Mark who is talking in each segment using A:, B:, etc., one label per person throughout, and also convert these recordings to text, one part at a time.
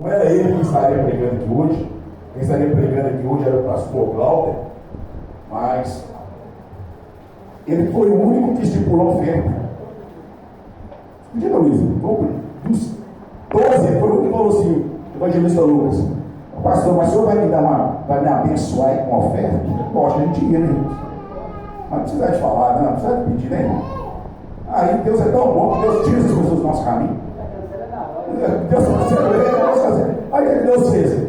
A: Não era ele que estaria pregando aqui hoje. Quem estaria pregando aqui hoje era o pastor Glauber, mas ele foi o único que estipulou a oferta. Diga, Luiz, dos 12, ele foi o único que falou assim, o evangelista Lucas: pastor, mas o senhor vai me abençoar aí com a oferta? Poxa, a gente ia, né, irmão? Mas não precisa de falar, não precisa de pedir, né, irmão? Aí Deus é tão bom que Deus tira as pessoas do nosso caminho. Aí Deus fez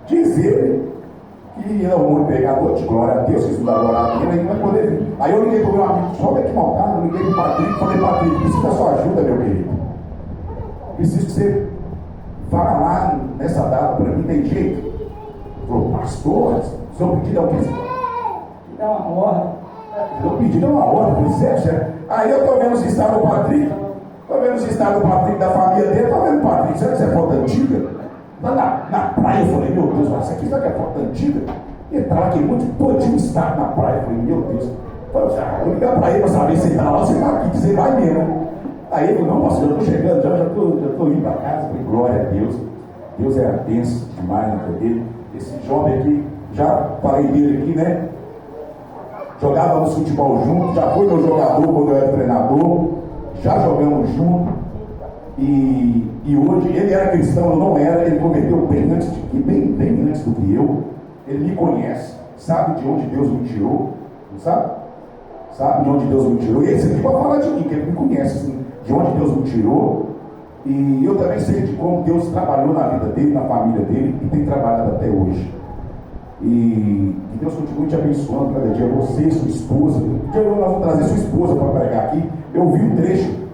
A: dizer que é um muito pecador, de glória a Deus, que não dá glória a Deus, ele não vai poder vir. Aí eu liguei para o meu amigo, só que montado, eu liguei para o Patrick, falei: Patrick, preciso da sua ajuda, meu querido. Preciso que você vá lá nessa data para mim, tem jeito? Ele falou: pastor, seu pedido é o que?
B: É uma honra.
A: Meu pedido é uma honra, por certo. Aí eu estou vendo se está no Patrick, estou vendo se está no Patrick da família dele, estou vendo o Patrick, será que isso é foto antiga? Lá na praia, eu falei: meu Deus, mas isso aqui será que é foto antiga? Ele estava aqui muito todinho estado na praia, eu falei: meu Deus. Eu vou ligar para ele para saber se ele está lá ou se ele está aqui, que você vai mesmo. Aí ele falou: não, pastor, eu estou chegando, já estou indo para casa. Falei: glória a Deus. Deus é a bênção demais na vida dele. Esse jovem aqui, já falei dele aqui, né? Jogávamos futebol junto, já foi meu jogador quando eu era treinador, já jogamos junto. E hoje ele era cristão, eu não era, ele converteu bem antes do que eu. Ele me conhece, sabe de onde Deus me tirou, não sabe? Sabe de onde Deus me tirou. E esse aqui vai falar de mim, que ele me conhece, assim, de onde Deus me tirou. E eu também sei de como Deus trabalhou na vida dele, na família dele, e tem trabalhado até hoje. E que Deus continue te abençoando cada dia, você e sua esposa. Um dia nós vamos trazer sua esposa para pregar aqui. Eu vi um trecho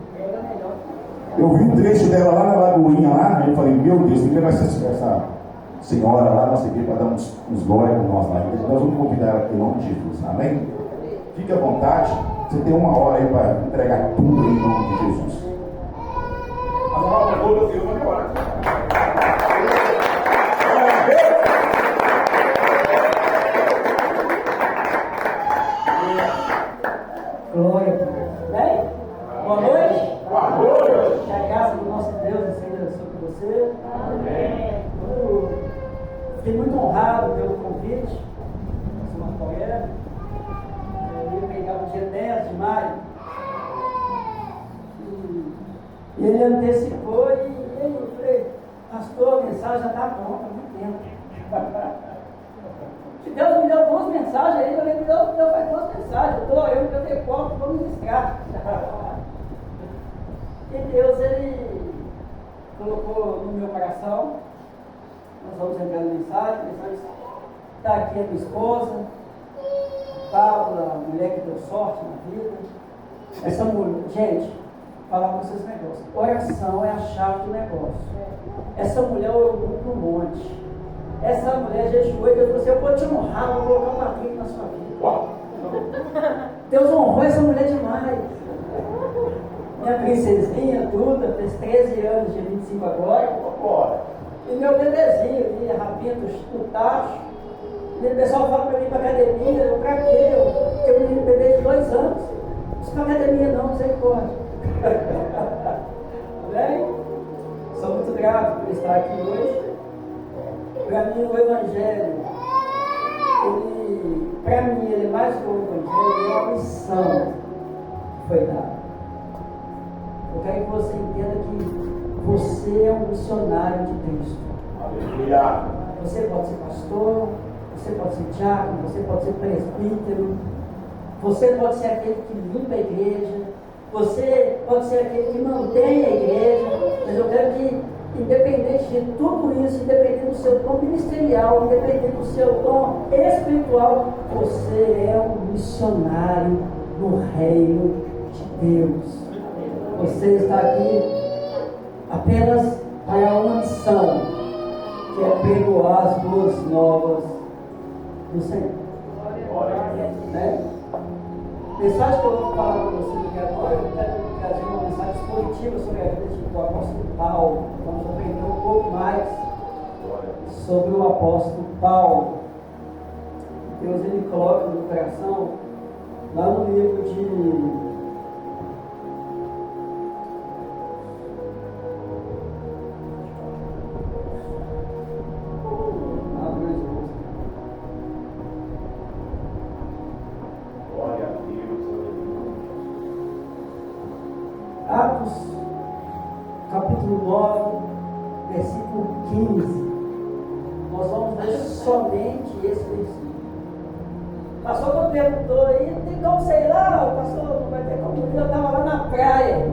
A: dela lá na Lagoinha, lá. Eu falei: meu Deus, quem vai ser essa senhora lá, não sei o que, para dar uns glórias com nós lá. Nós vamos convidar ela aqui em nome de Jesus, amém? Fique à vontade, você tem uma hora aí para entregar tudo em nome de Jesus. As palavras todas eu vou embora.
B: Glória a Deus. Bem? Boa noite.
A: Boa noite.
B: Que a graça do nosso Deus seja sobre você.
A: Amém.
B: Eu fiquei muito honrado pelo convite. Sou uma colega. Eu ia pegar no dia 10 de maio. E ele antecipou e eu falei: pastor, a mensagem já está pronta há muito tempo. Se Deus me deu 2 mensagens aí, eu falei: Deus faz 2 mensagens. Eu não tenho como, vou ministrar. E Deus, ele colocou no meu coração. Nós vamos entrar na mensagem. Está aqui a minha esposa, Paula, a mulher que deu sorte na vida. Essa mulher, gente, falar com vocês um negócio. Oração é a chave do negócio. Essa mulher orou muito no monte. Essa mulher jejuou e Deus falou assim: eu vou te honrar, vou colocar um Patrick na sua vida. Deus honrou essa mulher demais. Minha princesinha, Duda, fez 13 anos, de 25 agora. E meu bebezinho ali, Rabito, no tacho. E o pessoal fala para mim para academia: eu pra quê? Eu tenho um bebê de 2 anos. Não para academia não, misericórdia. Bem, sou muito grato por estar aqui hoje. Para mim o Evangelho, ele é mais que o Evangelho, é uma missão que foi dada. Eu quero que você entenda que você é um missionário de Cristo.
A: Aleluia.
B: Você pode ser pastor, você pode ser diácono, você pode ser presbítero, você pode ser aquele que limpa a igreja, você pode ser aquele que mantém a igreja, mas eu quero que, independente de tudo isso, independente do seu dom ministerial, independente do seu dom espiritual, você é um missionário no reino de Deus. Você está aqui apenas para uma missão, que é pregoar as boas novas do Senhor. Né? A mensagem que eu vou falar para vocês aqui agora, eu quero trazer uma mensagem positiva sobre a vida do apóstolo Paulo. Vamos aprender um pouco mais sobre o apóstolo Paulo. Deus, ele coloca no coração, lá no livro de capítulo 9, versículo 15. Nós vamos ver somente esse versículo. O pastor quando perguntou aí, tem como sei lá, o pastor não vai ter como, eu estava lá na praia.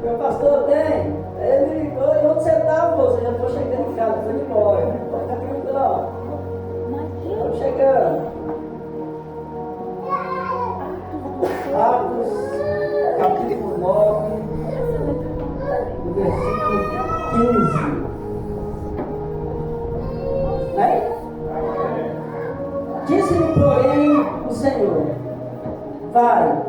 B: Meu pastor tem. Aí ele me ligou, e onde você está, moço? Eu já estou chegando em casa, estou indo embora. Pode ficar tranquilo, não. Estamos chegando. Atos, capítulo 9, no versículo 15. Disse-lhe, porém, o Senhor: vai,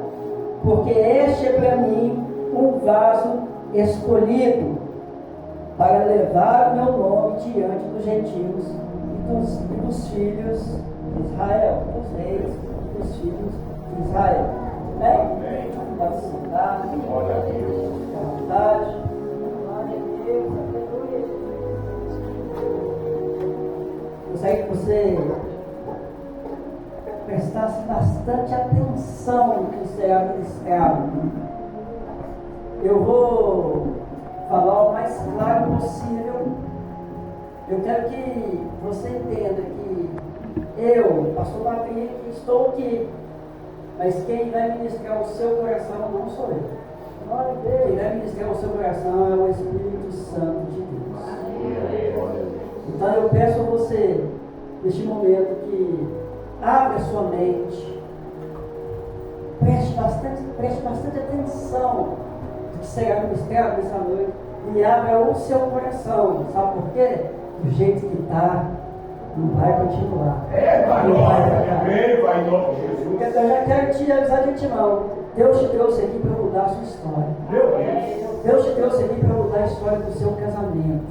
B: porque este é para mim um vaso escolhido para levar o meu nome diante dos gentios e dos filhos de Israel, dos reis e dos filhos de Israel. Bem? Pode sentar, glória a Deus, à vontade. Glória a Deus, aleluia. Gostaria que você prestasse bastante atenção no que será ministrado. Eu vou falar o mais claro possível. Eu quero que você entenda que eu, pastor Patrick, estou aqui, mas quem vai ministrar o seu coração não sou eu. Quem vai ministrar o seu coração é o Espírito Santo de Deus. Então eu peço a você, neste momento, que abra sua mente, preste bastante atenção do que será ministrado nessa noite e abra o seu coração. Sabe por quê? Do jeito que está, não vai continuar.
A: Vai em nome de Jesus.
B: Eu já quero te avisar de antemão. Deus te trouxe aqui para mudar a sua história. Deus te trouxe aqui para mudar a história do seu casamento.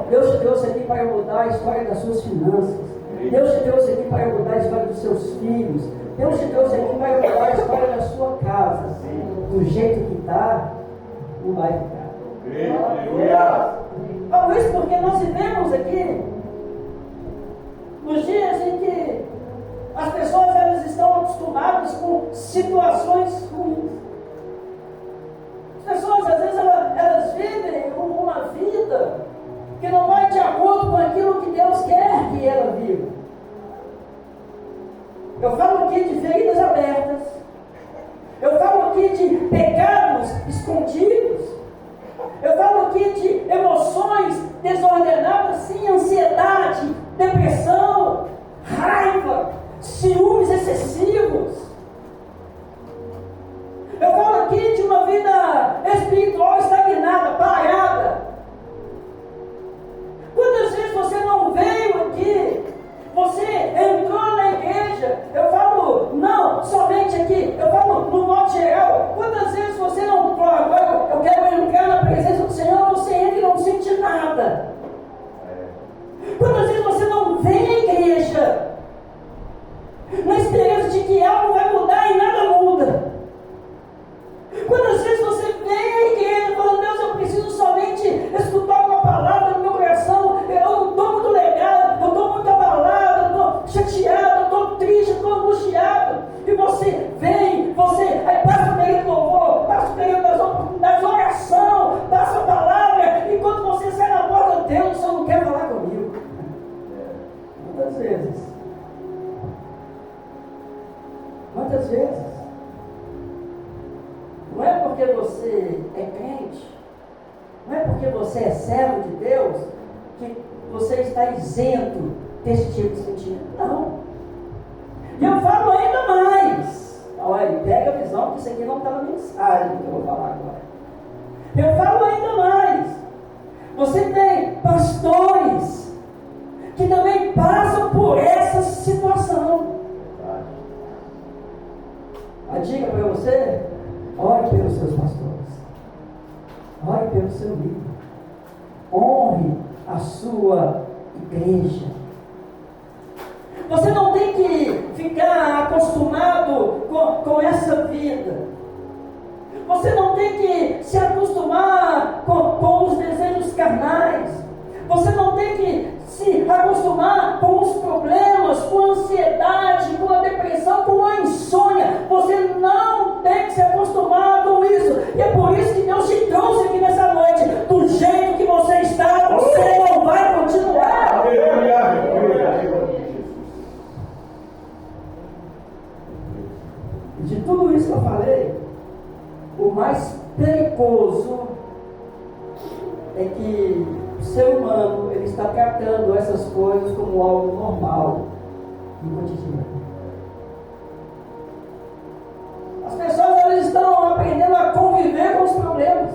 B: Deus te trouxe aqui para mudar a história das suas finanças. Deus te trouxe aqui para mudar a história dos seus filhos. Deus te trouxe aqui para mudar a história da sua casa. Do jeito que está, não vai ficar. Talvez porque nós vivemos aqui nos dias em que as pessoas elas estão acostumadas com situações ruins. As pessoas às vezes elas vivem uma vida que não vai de acordo com aquilo que Deus quer que ela viva. Eu falo aqui de feridas abertas. Eu falo aqui de pecados escondidos. Eu falo aqui de emoções desordenadas, sim, ansiedade, depressão, raiva, ciúmes excessivos. Eu falo aqui de uma vida espiritual estagnada, parada. Quantas vezes você não veio aqui? Você entrou na igreja? Eu falo, não, somente aqui. Eu falo no modo geral. Quantas vezes você não fala, agora eu quero entrar na presença do Senhor, você entra e não sente nada? Quantas vezes você não vem à igreja na esperança de que algo vai mudar e nada muda? Quantas vezes você vem à igreja falando, Deus, eu preciso somente escutar uma palavra no meu coração, eu não estou muito legal, eu estou muito abalado, eu estou chateado, eu estou triste, eu estou angustiado. E você vem, aí passa o período do louvor, passa o período das orações, passa a palavra, e quando você sai na porta, Deus, o Senhor não quer falar comigo. Quantas vezes? Quantas vezes? Não é porque você é crente, não é porque você é servo de Deus, que você está isento desse tipo de sentimento. Não. E eu falo ainda mais. Olha, pega a visão que isso aqui não está na mensagem que eu vou falar agora. Eu falo ainda mais. Você tem pastores que também passam por essa situação. A dica para você: ore pelos seus pastores, ore pelo seu líder, honre a sua igreja. Você não tem que ficar acostumado com essa vida. Você não tem que se acostumar com os desejos carnais. Você não tem que se acostumar com os problemas, com a ansiedade, com a depressão, com a insônia. Você não tem que se acostumar com isso. E é por isso que Deus te trouxe aqui nessa o ser humano ele está tratando essas coisas como algo normal e cotidiano. As pessoas elas estão aprendendo a conviver com os problemas.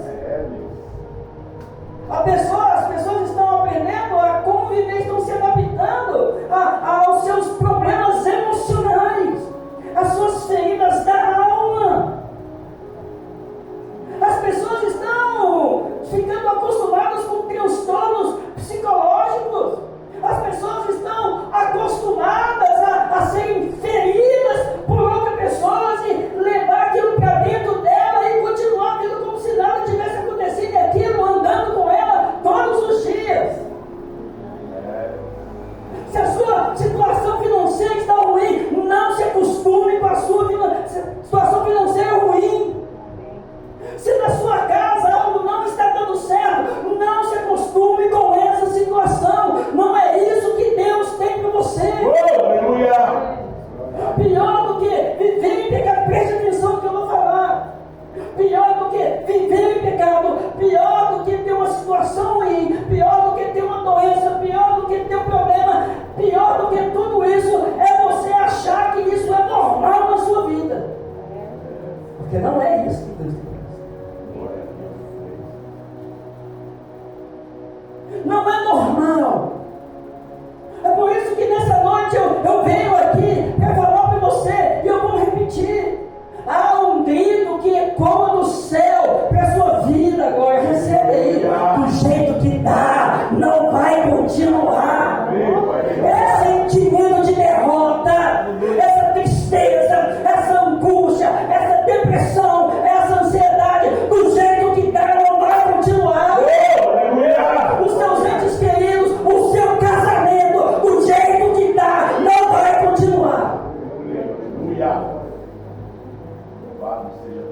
B: As pessoas estão aprendendo a conviver, estão se adaptando aos seus problemas emocionais, às suas feridas da alma. As pessoas estão ficando acostumadas com transtornos psicológicos. As pessoas estão acostumadas a serem feridas por outras pessoas e levar aquilo para dentro dela e continuar vendo como se nada tivesse acontecido e aquilo andando com ela todos os dias. Se a sua situação financeira está ruim, não se acostume com a sua situação financeira ruim. Se na sua casa algo não está dando certo, não se acostume com essa situação. Não é isso que Deus tem para você.
A: Aleluia!
B: Pior do que viver em pecado, preste atenção no que eu vou falar. Pior do que viver em pecado, pior do que ter uma situação ruim, pior do que ter uma doença, pior do que ter um problema, pior do que tudo isso é você achar que isso é normal na sua vida. Porque não é isso que Deus tem. Não é normal. É por isso que nessa noite eu venho aqui para falar para você, e eu vou repetir. Há um grito que ecoa do céu para a sua vida agora. Recebe aí, do jeito que dá, não vai continuar. Esse sentimento de derrota, essa tristeza, essa angústia, essa depressão, essa ansiedade, do jeito que dá, não vai continuar. Os seus entes queridos, o seu casamento, do jeito que dá, não vai continuar.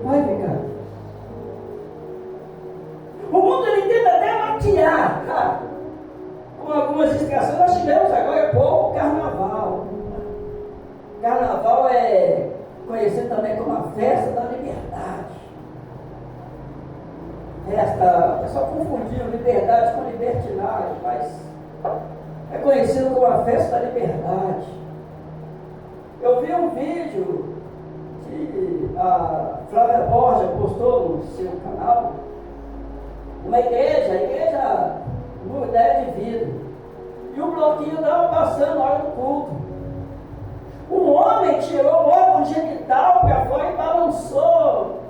B: Vai ficar. O mundo ele tenta até maquiar. Com algumas distrações, nós tivemos agora há pouco o carnaval. Carnaval é conhecido também como a festa da liberdade. O pessoal confundiu liberdade com libertinagem, mas é conhecido como a festa da liberdade. Eu vi um vídeo que a Flávia Borja postou no seu canal, uma igreja, a igreja Mulher de Vida, e o bloquinho estava passando na hora do culto. Um homem tirou o órgão genital para fora e balançou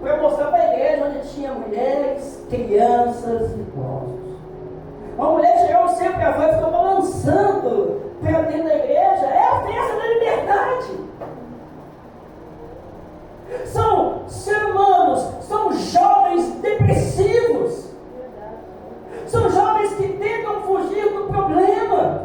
B: para mostrar para a igreja onde tinha mulheres, crianças e idosos. Uma mulher tirou o seu para fora e ficou balançando para dentro da igreja. É a festa da liberdade. São seres humanos, são jovens depressivos, são jovens que tentam fugir do problema,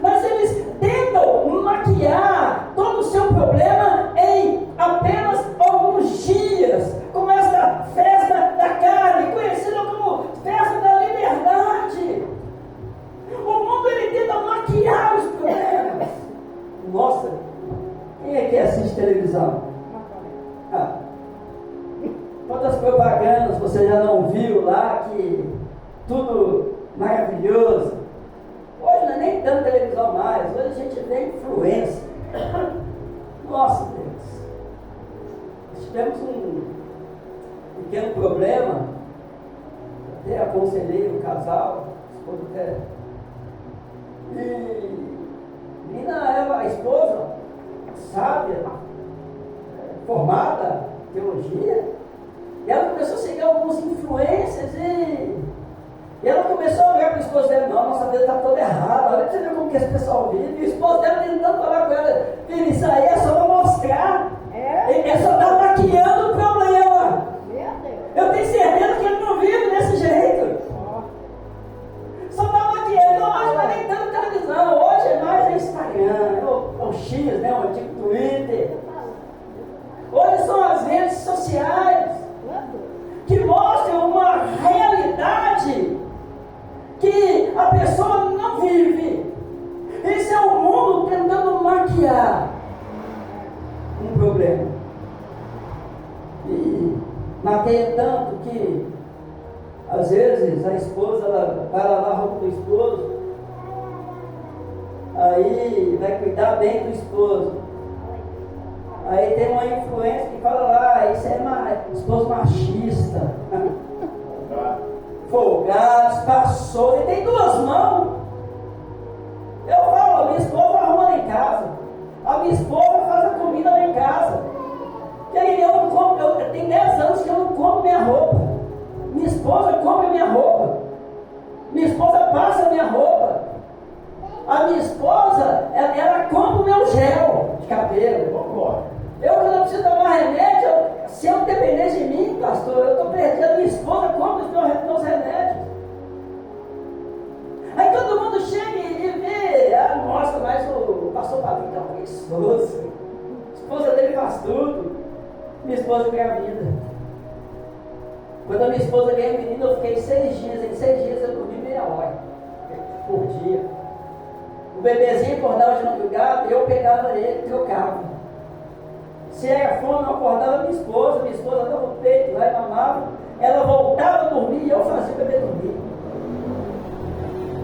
B: mas eles tentam maquiar todo o seu problema em apenas alguns dias, como essa festa da carne, conhecida como festa da liberdade. O mundo ele tenta maquiar os problemas. Nossa, quem é que assiste televisão? Quantas propagandas você já não viu lá, que tudo maravilhoso. Hoje não é nem tanto televisão mais, hoje a gente vê influência. Nossa Deus, nós tivemos um pequeno problema, até aconselhei o casal, esposa até, e Nina Eva, a esposa, sábia, formada em teologia, e ela começou a seguir algumas influências e ela começou a olhar para o esposo dela: não, nossa vida está toda errada, olha para você ver como que esse pessoal vive. E o esposo dela tentando falar com ela: filho, isso aí é só para mostrar, é só estar maquiando o problema. Eu tenho certeza que ele não vive desse jeito. Só está maquiando. Não, hoje não é nem tanto televisão, hoje é mais Instagram, o X, né, o antigo Twitter. Hoje são as redes sociais que mostram uma realidade que a pessoa não vive. Esse é o mundo tentando maquiar um problema. E maqueia tanto que Às vezes a esposa ela vai lavar a roupa do esposo, aí vai cuidar bem do esposo. Aí tem uma influência que fala lá, isso é esposo machista, folgado, passou, ele tem duas mãos. Eu falo, a minha esposa arruma lá em casa, a minha esposa faz a comida lá em casa. E aí eu não como, eu tenho 10 anos que eu não como minha roupa. Minha esposa come a minha roupa. Minha esposa passa a minha roupa. A minha esposa, ela compra o meu gel de cabelo. Eu não preciso tomar remédio. Se eu depender de mim, pastor, eu estou perdendo. Minha esposa compra os meus remédios. Aí todo mundo chega e vê, nossa, mas o pastor Fabinho está preguiçoso. A esposa dele faz tudo. Minha esposa engravida. Quando a minha esposa ganhou um menino, eu fiquei 6 dias. Em 6 dias eu dormi meia hora por dia. O bebezinho acordava de madrugada, eu pegava ele, trocava. Se era fome, eu acordava minha esposa dava o peito lá e mamava. Ela voltava a dormir e eu fazia o bebê dormir.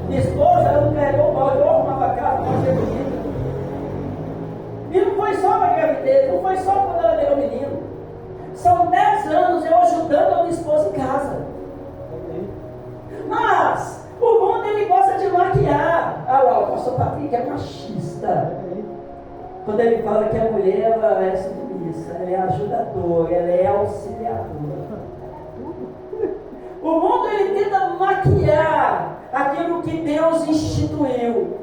B: Minha esposa, ela não carregou o balde, eu arrumava a casa, fazia comida. E não foi só na gravidez, não foi só quando ela ganhou o menino. São 10 anos eu ajudando a minha esposa em casa. Mas o mundo ele gosta de maquiar. Ah lá, o pastor Patrick é machista. Quando ele fala que a mulher ela é submissa, ela é ajudadora, ela é auxiliadora. O mundo ele tenta maquiar aquilo que Deus instituiu.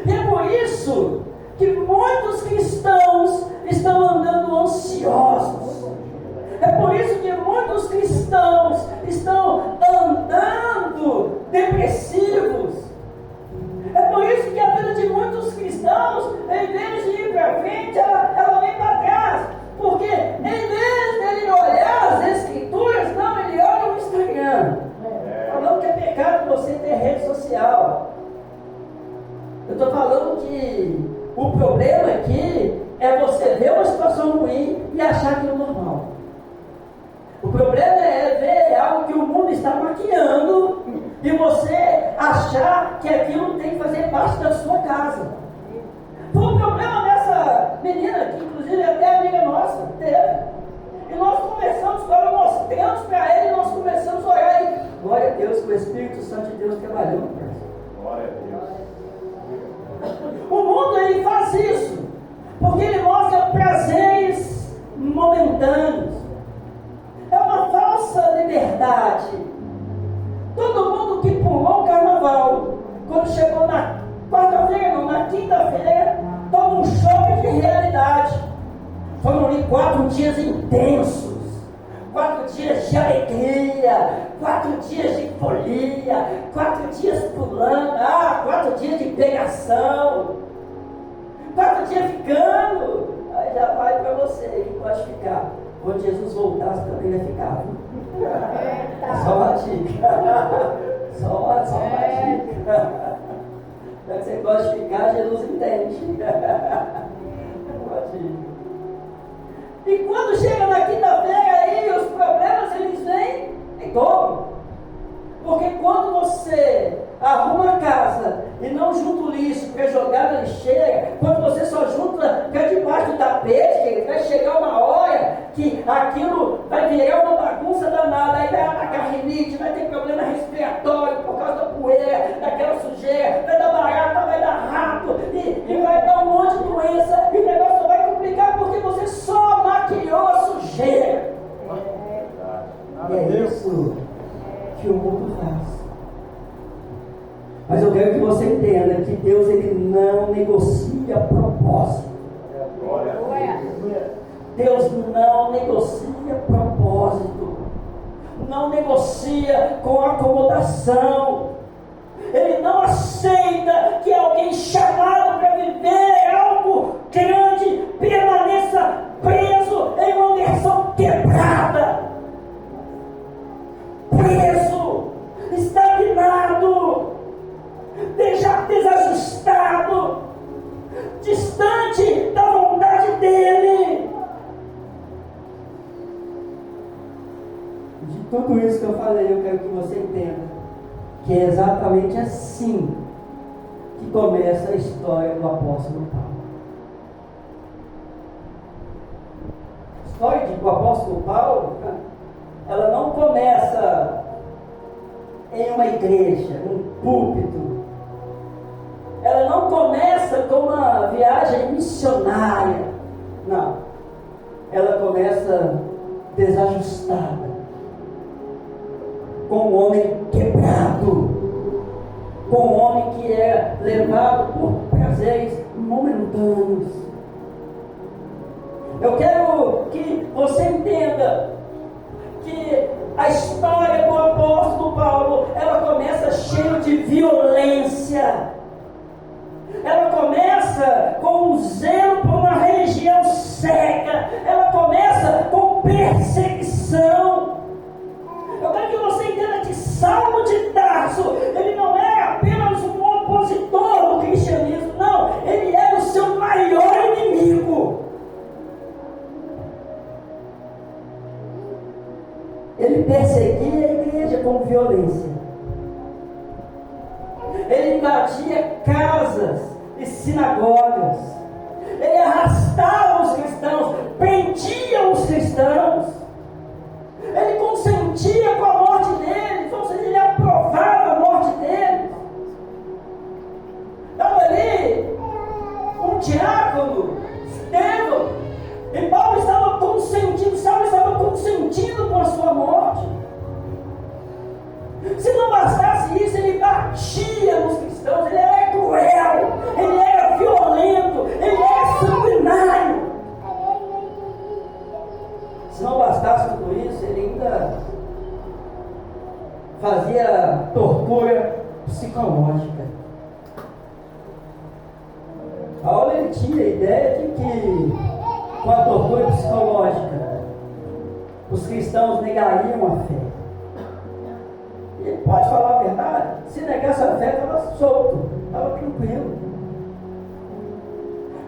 B: E é por isso que muitos cristãos estão andando ansiosos. É por isso que muitos cristãos estão andando depressivos. É por isso que a vida de muitos cristãos, em vez de ir para frente, ela vem para trás. Porque em vez dele olhar as escrituras, não, ele olha o Instagram. Falando que é pecado você ter rede social. Eu estou falando que o problema aqui é você ver uma situação ruim e achar aquilo normal. O problema é ver algo que o mundo está maquiando e você achar que aquilo tem que fazer parte da sua casa. Foi o problema dessa menina, que inclusive até amiga nossa teve. E nós começamos, quando mostramos para ele, nós começamos a orar e glória a Deus, que o Espírito Santo de Deus trabalhou no coração. Glória a Deus. O mundo ele faz isso, porque ele mostra prazeres momentâneos. É uma falsa liberdade. Todo mundo que pulou o carnaval, quando chegou na quarta-feira, não, na quinta-feira, toma um choque de realidade. Foram ali 4 dias intensos, 4 dias de alegria, 4 dias de folia, 4 dias pulando, 4 dias de pegação, 4 dias ficando. Aí já vai para você que pode ficar. Quando Jesus voltasse também vai ficar. Só uma dica. Só uma dica. Já que você gosta de ficar, Jesus entende. Uma dica. E quando chega na quinta-feira aí, os problemas eles vêm em dobro. Porque quando você arruma a casa e não junta o lixo para jogar na lixeira, quando você só junta para debaixo do tapete, vai chegar uma hora que aquilo vai virar uma bagunça danada, aí vai atacar rinite, vai ter problema respiratório por causa da poeira, daquela sujeira, vai dar barata, vai dar rato, e vai dar um monte de doença, e o negócio vai complicar porque você só maquiou a sujeira. E é isso que o mundo faz. Mas eu quero que você entenda que Deus ele não negocia propósito. Deus não negocia propósito. Não negocia com acomodação. Ele não aceita que alguém chamado para viver algo grande permaneça preso em uma versão quebrada, preso, estagnado, desajustado, distante da vontade dele. De tudo isso que eu falei, eu quero que é exatamente assim que começa a história do apóstolo Paulo. A história do apóstolo Paulo, ela não começa em uma igreja, num púlpito. Ela não começa com uma viagem missionária. Não. Ela começa desajustada, com um homem quebrado, com um homem que é levado por prazeres momentâneos. Eu quero que você entenda que a história do apóstolo Paulo, ela começa cheia de violência. Ela começa com um zelo por uma religião cega. Ela começa com perseguição. Eu quero que você entenda que Saulo de Tarso, ele não era apenas um opositor do cristianismo, não, ele era o seu maior inimigo. Ele perseguia a igreja com violência. Ele invadia casas e sinagogas. Ele arrastava os cristãos, prendia os cristãos. Ele consentia com a morte deles, ou seja, ele aprovava a morte deles. Estava ali um diácono, Estevão, e Paulo estava consentindo, Saulo estava consentindo com a sua morte. Se não bastasse isso, ele batia nos cristãos, ele era cruel, ele era violento, ele era sanguinário. Se não bastasse tudo isso, ele ainda fazia tortura psicológica. Paulo ele tinha a ideia de que com a tortura psicológica os cristãos negariam a fé. E ele pode falar a verdade, se negasse a fé estava solto, estava tranquilo.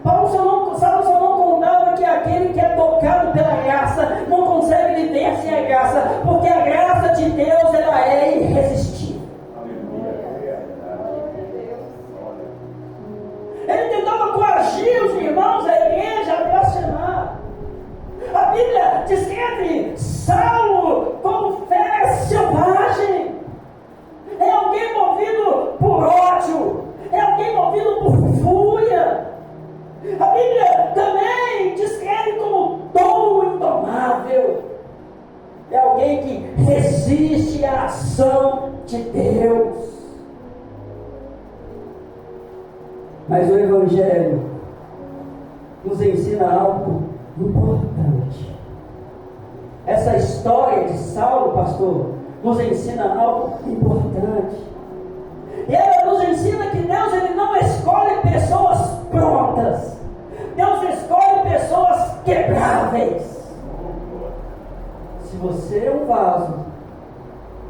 B: Paulo só não contava que aquele que é tocado pela graça não consegue viver sem a graça, porque a graça de Deus ela é irresistível. Ele tentava coagir os irmãos da igreja a blasfemar. A Bíblia descreve Saulo como fera selvagem. É alguém movido por ódio, é alguém movido por fúria. A Bíblia também descreve como tolo indomável. É alguém que resiste à ação de Deus. Mas o Evangelho nos ensina algo importante. Essa história de Saulo, pastor, nos ensina algo importante. E ela nos ensina que Deus ele não escolhe pessoas prontas. Deus escolhe pessoas quebráveis. Se você é um vaso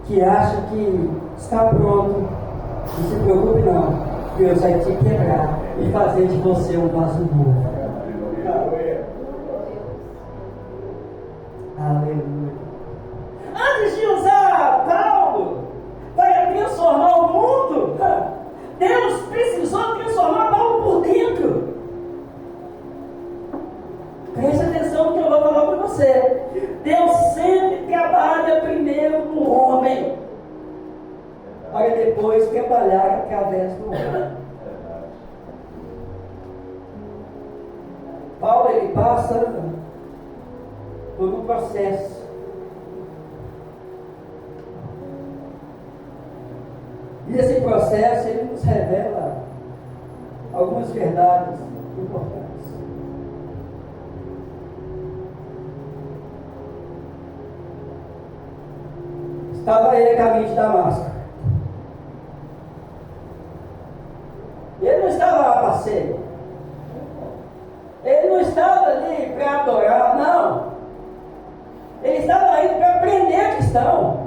B: que acha que está pronto, não se preocupe não. Deus vai te quebrar e fazer de você um vaso novo. Aleluia. Antes de usar Paulo para transformar o mundo, Deus precisou transformar Paulo por dentro. Preste atenção no que eu vou falar para você. Deus sempre trabalha primeiro no homem, para depois trabalhar através do homem. Paulo ele passa por um processo. E esse processo ele nos revela algumas verdades importantes. Estava ele a caminho de Damasco. Ele não estava a passeio. Ele não estava ali para adorar, não. Ele estava aí para prender cristão.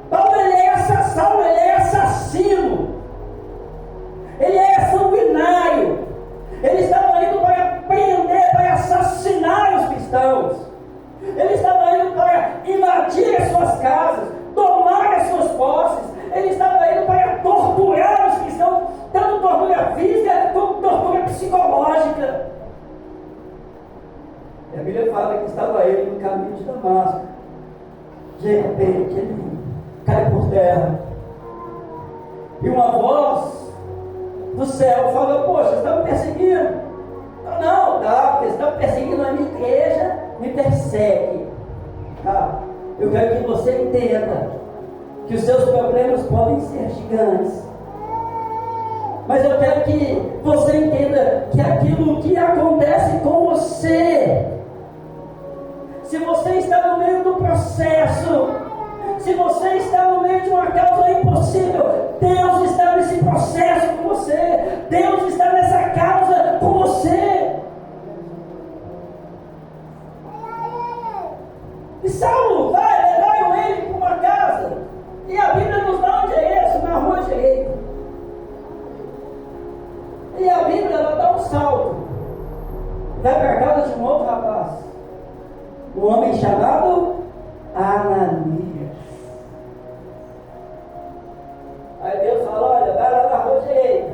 B: Paulo ele é assassino, ele é assassino. Ele é sanguinário. Ele estava indo para prender, para assassinar os cristãos. Ele estava indo para invadir as suas casas, tomar as suas posses. Ele estava estava ele no caminho de Damasco. De repente ele cai por terra. E uma voz do céu fala: poxa, vocês estão me perseguindo? Não, tá, porque vocês estão perseguindo a minha igreja, me persegue. Tá? Eu quero que você entenda que os seus problemas podem ser gigantes. Mas eu quero que você entenda que aquilo que acontece com você, se você está no meio do processo, se você está no meio de uma causa impossível, Deus está nesse processo com você. Deus está nessa causa com você. E Saulo levaram ele para uma casa. E a Bíblia nos dá um endereço na rua direita. E a Bíblia ela dá um salto. Vai para a casa de um outro rapaz. Um homem chamado Ananias. Aí Deus fala: olha, vai lá na rua direita.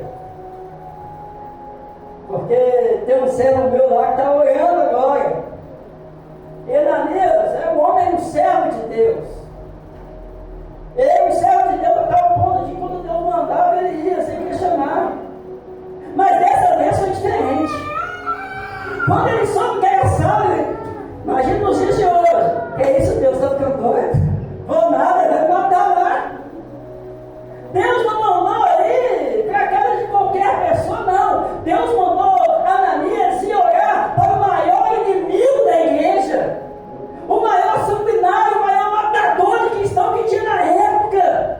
B: Porque tem um servo meu lá que está orando agora. E Ananias é um homem, um servo de Deus. Ele, um servo de Deus, até o ponto de quando Deus mandava, ele ia sem questionar. Mas dessa vez foi diferente. Quando ele soube que era Saulo, imagina nos dias de hoje. Que é isso, Deus está ficando doido? Vou nada, vai me matar lá. Deus não mandou aí para a casa de qualquer pessoa, não. Deus mandou Ananias ir orar para o maior inimigo da igreja, o maior sanguinário, o maior matador de cristão que tinha na época,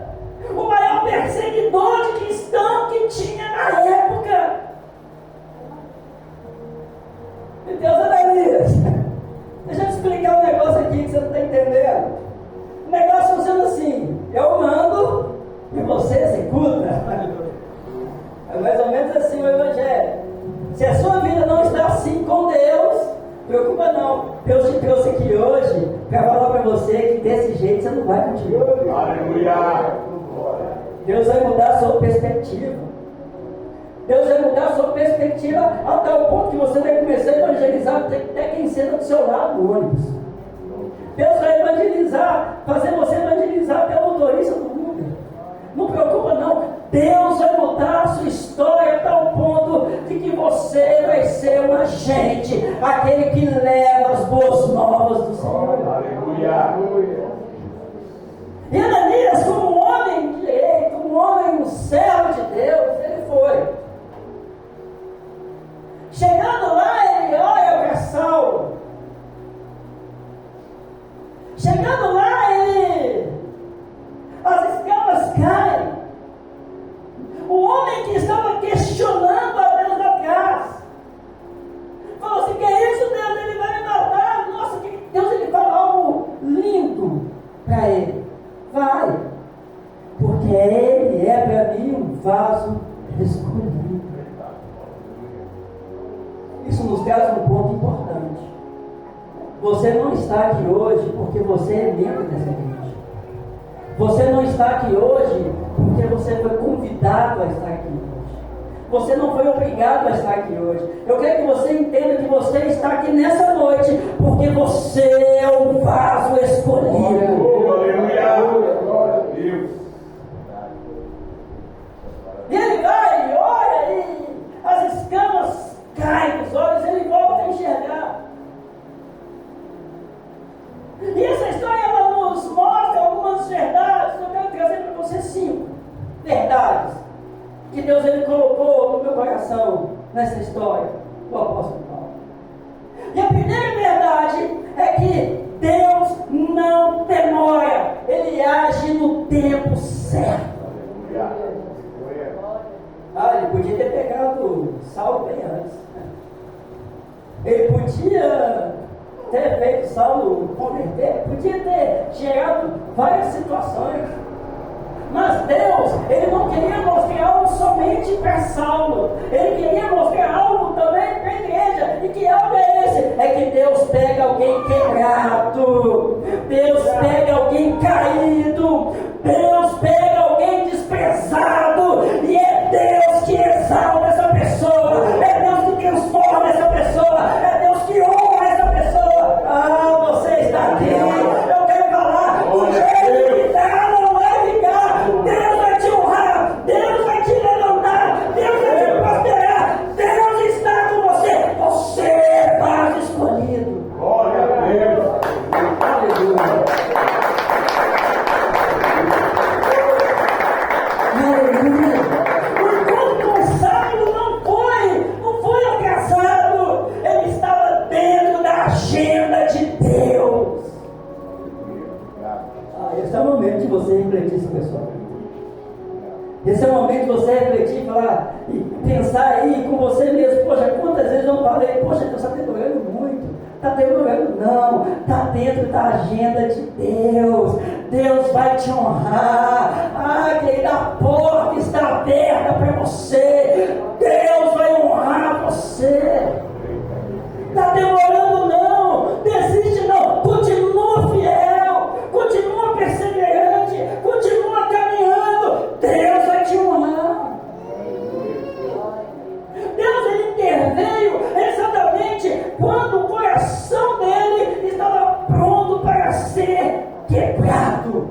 B: o maior perseguidor de cristão que tinha na época. E Deus, Ananias, deixa eu te explicar um negócio aqui que você não está entendendo. O negócio funciona assim: eu mando e você executa. É mais ou menos assim o Evangelho. Se a sua vida não está assim com Deus, preocupa não. Deus te trouxe aqui hoje para falar para você que desse jeito você não vai continuar.
A: Aleluia!
B: Deus vai mudar a sua perspectiva. Deus vai mudar a sua perspectiva até o ponto que você vai começar a evangelizar até quem senta do seu lado no ônibus. Deus vai evangelizar, fazer você evangelizar até o motorista do Uber. Não preocupa não. Deus vai mudar a sua história até o ponto de que você vai ser um agente, aquele que leva as boas novas do Senhor.
A: Aleluia!
B: E Ananias, como um homem de direito, um homem, um servo de Deus, ele foi. Chegando lá, ele olha para Saulo. Chegando lá, as escamas caem. O homem que estava questionando a Deus da graça falou assim: que é isso, Deus? Ele vai me matar. Nossa, que Deus, ele fala algo lindo para ele. Vai, porque ele é para mim um vaso escolhido. Isso nos traz um ponto importante. Você não está aqui hoje porque você é membro dessa igreja. Você não está aqui hoje porque você foi convidado a estar aqui hoje. Você não foi obrigado a estar aqui hoje. Eu quero que você entenda que você está aqui nessa noite porque você é um vaso escolhido.
A: Aleluia! Glória a Deus!
B: E ele vai, ele olha e as escamas caem dos olhos, ele volta a enxergar. E essa história ela nos mostra algumas verdades. Eu quero trazer para você 5 verdades que Deus ele colocou no meu coração nessa história do apóstolo Paulo. E a primeira verdade é que Deus não demora, Ele age no tempo certo. Ele podia ter pegado Saulo bem antes. Ele podia ter feito Saulo converter, podia ter gerado várias situações. Mas Deus, Ele não queria mostrar algo somente para Saulo. Ele queria mostrar algo também para a igreja. E que algo é esse? É que Deus pega alguém quebrado. Deus pega alguém caído. Deus pega alguém desprezado. E é Deus que exalta essa pessoa. É Deus que transforma essa pessoa. É Deus que honra essa pessoa. Esse é o momento de você refletir, falar e pensar aí com você mesmo. Poxa, quantas vezes eu falei, poxa, Deus está demorando muito. Está demorando, não. Está dentro da agenda de Deus. Deus vai te honrar. Ah, querida, a porta está aberta para você. Deus vai honrar você. Está demorando, não. Desiste, não. Continua fiel. Continua perseverante. Continua caminhando. Deus vai te honrar. Deus, ele interveio exatamente quando o coração dele estava pronto para ser quebrado.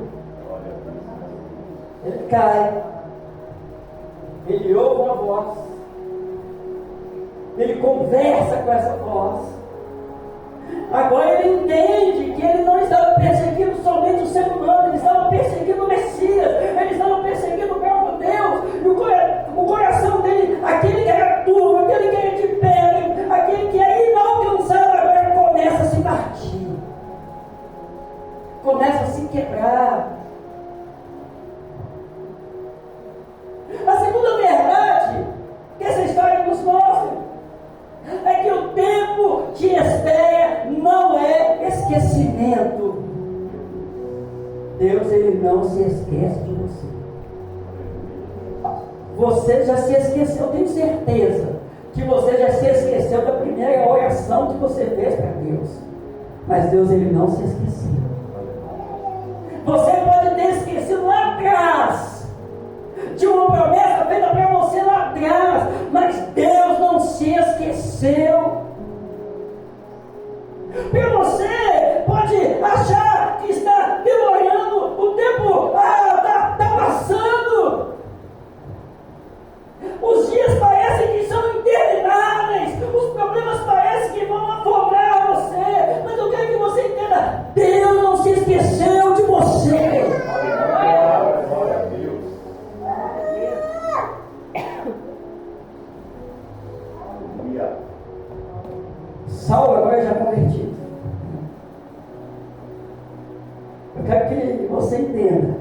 B: Ele cai, ele ouve uma voz, ele conversa com essa voz. Agora ele entende que ele não estava perseguindo somente o ser humano, ele estava perseguindo o Messias, ele estava perseguindo o próprio Deus, e o coração dele, aquele que era duro, aquele que era de pedra, aquele que é inalcançável, agora começa a se partir, começa a se quebrar. A segunda verdade que essa história nos mostra é que o tempo de espera não é esquecimento. Deus, ele não se esquece de você. Você já se esqueceu, eu tenho certeza que você já se esqueceu da primeira oração que você fez para Deus. Mas Deus, ele não se esqueceu. Você pode ter esquecido lá atrás de uma promessa feita para você lá atrás, mas Deus não se esqueceu. Porque você pode achar que está demorando, o tempo está passando, os dias parecem que são intermináveis, os problemas parecem que vão afogar você, mas eu quero que você entenda: Deus não se esqueceu de você. Saulo agora já convertido. Eu quero que você entenda.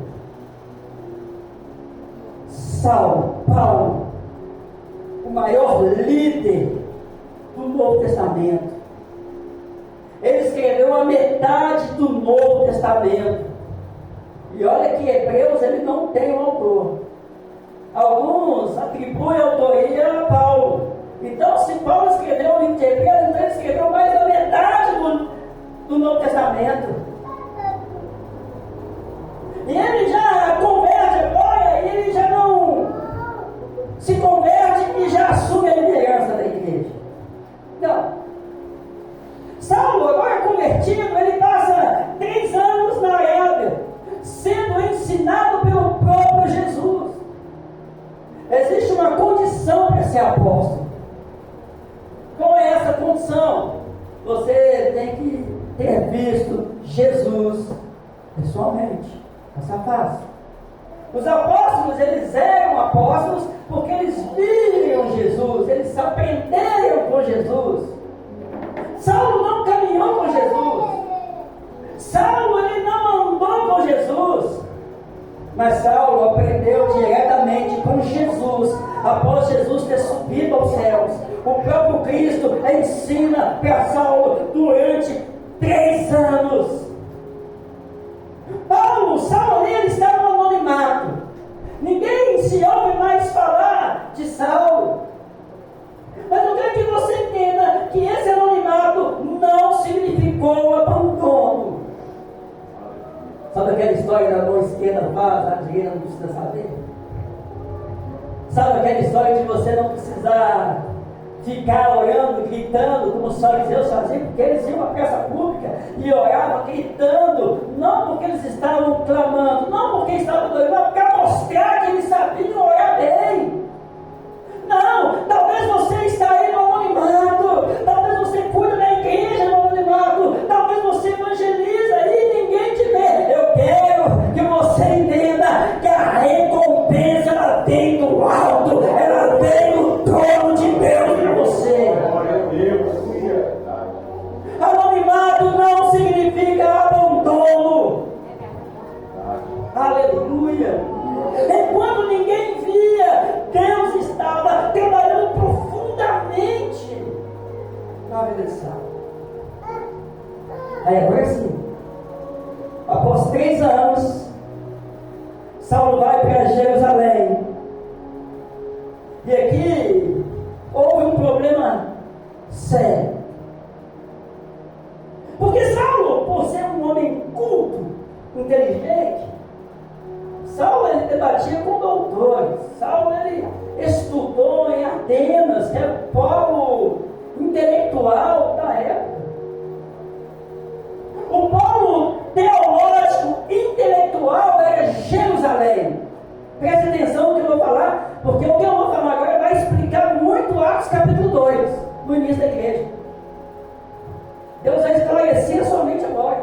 B: Paulo, o maior líder do Novo Testamento. Ele escreveu a metade do Novo Testamento. E olha que Hebreus ele não tem um autor. Alguns atribuem a autoria a Paulo. Então, se Paulo escreveu o livro de Hebreus, então ele escreveu mais da metade do Novo Testamento. E ele já converte agora, e ele já não se converte e já assume a liderança da igreja. Não. Saulo, agora convertido, ele passa 3 anos na Arábia, sendo ensinado pelo próprio Jesus. Existe uma condição para ser apóstolo. Qual é essa condição? Você tem que ter visto Jesus pessoalmente, face a face. Os apóstolos, eles eram apóstolos porque eles viram Jesus, eles aprenderam com Jesus. Saulo não caminhou com Jesus. Saulo, ele não andou com Jesus. Mas Saulo aprendeu diretamente com Jesus, após Jesus ter subido aos céus. O próprio Cristo ensina para Saulo durante 3 anos. Saulo ali, ele estava no anonimato. Ninguém se ouve mais falar de Saulo. Mas eu quero que você entenda que esse anonimato não significou abandono. Sabe aquela história da mão esquerda faz, a direita não precisa saber? Sabe aquela história de você não precisar ficar orando, gritando, como os fariseus faziam, porque eles iam à praça pública e oravam gritando, não porque eles estavam clamando, não porque estavam orando, mas para mostrar que eles sabiam orar bem. Não, talvez você está aí no anonimato, talvez você cuida da igreja no anonimato, talvez você evangeliza e ninguém te vê. Eu quero que você entenda que a recompensa ela vem do alto, ela vem do trono de Deus para você. Anonimato não significa abandono. Aleluia. Enquanto ninguém de Saulo. Aí agora sim, após 3 anos, Saulo vai para Jerusalém. E aqui houve um problema sério. Porque Saulo, por ser um homem culto, inteligente, Saulo ele debatia com doutores. Saulo ele estudou em Atenas, que era o polo intelectual da época. O polo teológico intelectual era Jerusalém. Preste atenção no que eu vou falar, porque o que eu vou falar agora vai explicar muito Atos capítulo 2, no início da igreja. Deus vai esclarecer somente agora.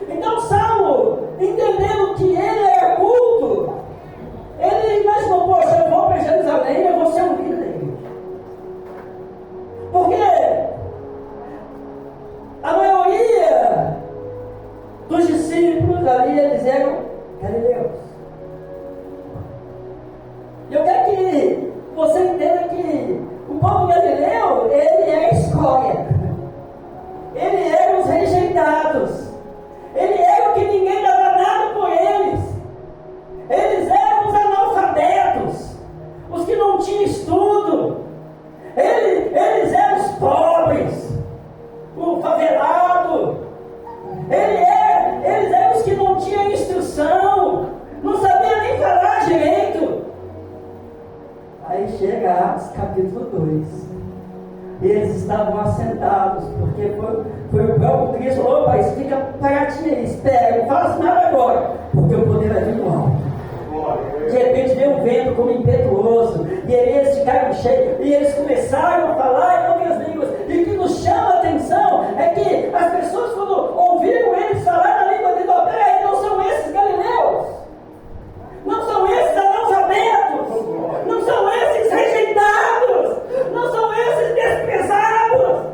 B: Então Saulo, entendendo que ele era culto, ele imaginou, poxa, eu vou para Jerusalém, eu vou ser um líder da igreja. Porque a maioria dos discípulos ali, eles eram galileus. E eu quero que você entenda que o povo galileu, ele é a escória. Ele era os rejeitados. Ele era o que ninguém dava nada por eles. Eles eram os analfabetos, os que não tinham estudo. Eles eram os pobres, o favelado. Eles eram os que não tinham instrução, não sabiam nem falar direito. Aí chega Atos capítulo 2. Eles estavam assentados, porque foi o próprio Cristo. Opa, explica para ti aí, espera, não faça nada agora, porque o poder vai vir do alto. De repente veio um vento como impetuoso, e eles ficaram cheios, e eles começaram a falar em outras línguas. E o que nos chama a atenção é que as pessoas, quando ouviram eles falar na língua deles, peraí, não são esses galileus, não são esses analfabetos, não são esses rejeitados, não são esses desprezados.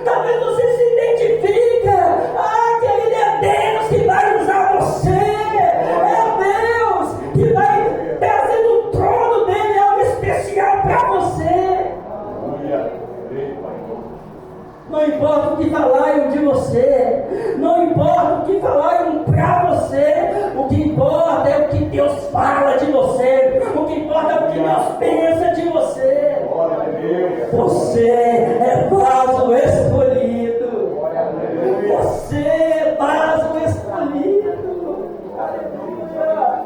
B: Talvez você se identifique, querido, é Deus que vai usar você, é Deus que vai trazer do trono dele algo especial para você. Não importa o que falarem de você, não importa o que falarem para você, o que importa é o que Deus fala de você, o que importa é o que Deus pensa de você. Você é vaso escolhido. Você é vaso escolhido. Aleluia.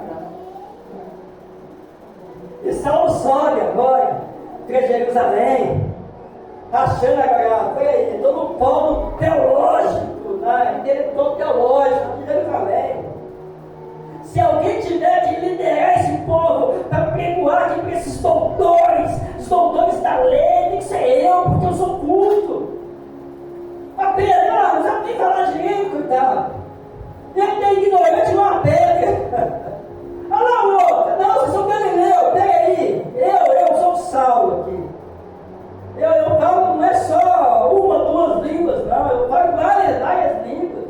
B: E Saulo sobe agora para Jerusalém, achando agora, foi aí, todo um polo teológico, intelectual teológico de Jerusalém. Se alguém tiver que liderar esse povo para pregoar aqui para esses doutores, os doutores da lei, tem que ser eu, porque eu sou culto. A pedra, não sabe nem falar direito, coitado. Ele é ignorante numa pedra. Olha lá o outro, não, vocês são galileu, pega aí. Eu sou o Saulo aqui. Eu falo, não é só uma, 2 línguas, não. Eu falo várias línguas.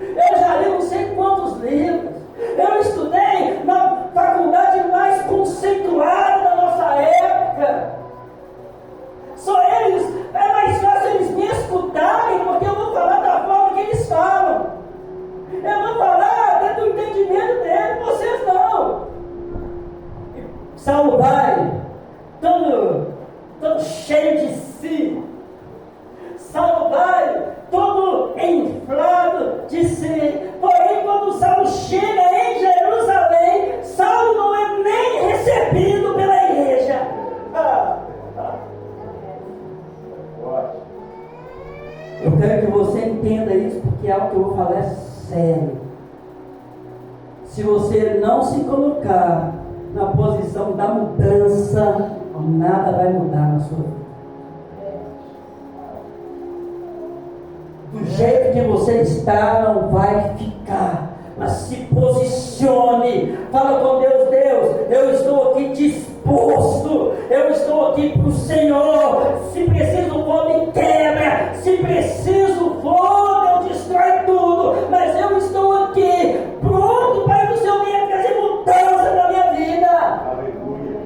B: Eu já li não sei quantos livros. Eu estudei na faculdade mais conceituada da nossa época. Só eles, é mais fácil eles me escutarem, porque eu vou falar da forma que eles falam. Eu vou falar dentro do entendimento deles, vocês não. Saulo vai, todo cheio de si. Saulo vai, todo inflado de si. Porém, quando Saulo chega em Jerusalém, Saulo não é nem recebido pela igreja. Eu quero que você entenda isso, porque algo que eu vou falar é sério. Se você não se colocar na posição da mudança, nada vai mudar na sua vida. Do jeito que você está, não vai ficar. Mas se posicione. Fala com Deus, eu estou aqui disposto. Eu estou aqui para o Senhor. Se preciso for, me quebra. Se preciso for, eu destrói tudo. Mas eu estou aqui, pronto para que o Senhor venha trazer mudança na minha vida.
A: Aleluia.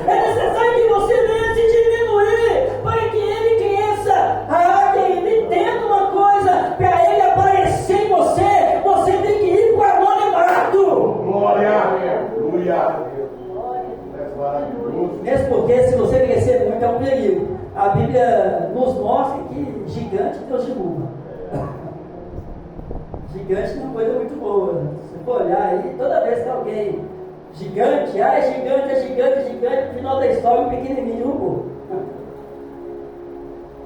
B: É necessário que você venha se diminuir para que Ele Mesmo porque se você crescer muito é um perigo. A Bíblia nos mostra que gigante Deus derruba. Gigante não é uma coisa muito boa. Se for olhar aí, toda vez que alguém gigante, é gigante, no final da história um pequenininho derrubou.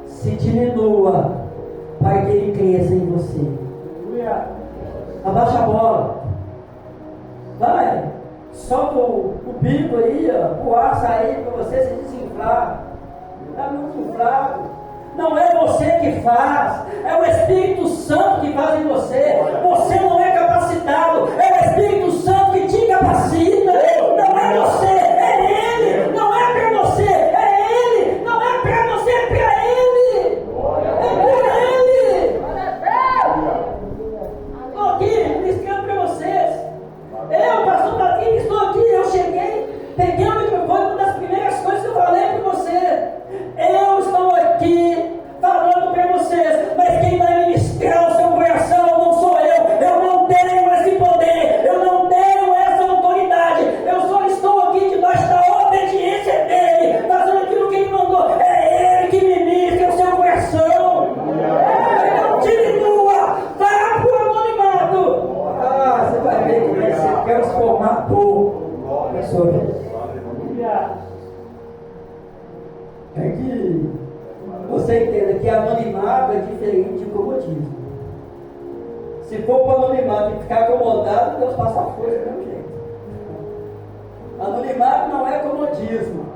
B: Se diminua para que ele cresça em você. Abaixa a bola. Vai. Solta o bico aí, ó, o ar sair para você se desinflar. Está muito inflado. Não é você que faz, é o Espírito Santo que faz em você. Você não é capacitado, é o Espírito Santo que te capacita. Não é você, é Ele. Não é para você, é Ele. Não é para você, é para Ele. É para Ele. Estou aqui ministrando para vocês. Eu, pastor Patrick, estou aqui. Eu cheguei, peguei o microfone, uma das primeiras coisas que eu falei para você. Eu estou aqui falando para vocês, mas quem vai ministrar o seu coração não sou eu. Eu não tenho esse poder, eu não tenho essa autoridade. Eu só estou aqui debaixo da obediência dele, fazendo aquilo que ele mandou. É ele que ministra o seu coração. Não diminua, vá para o anonimato. Você vai ver que vai ser transformador. É que você entenda que anonimato é diferente de comodismo. Se for para o anonimato e ficar acomodado, Deus passa a força do mesmo jeito. Anonimato não é comodismo.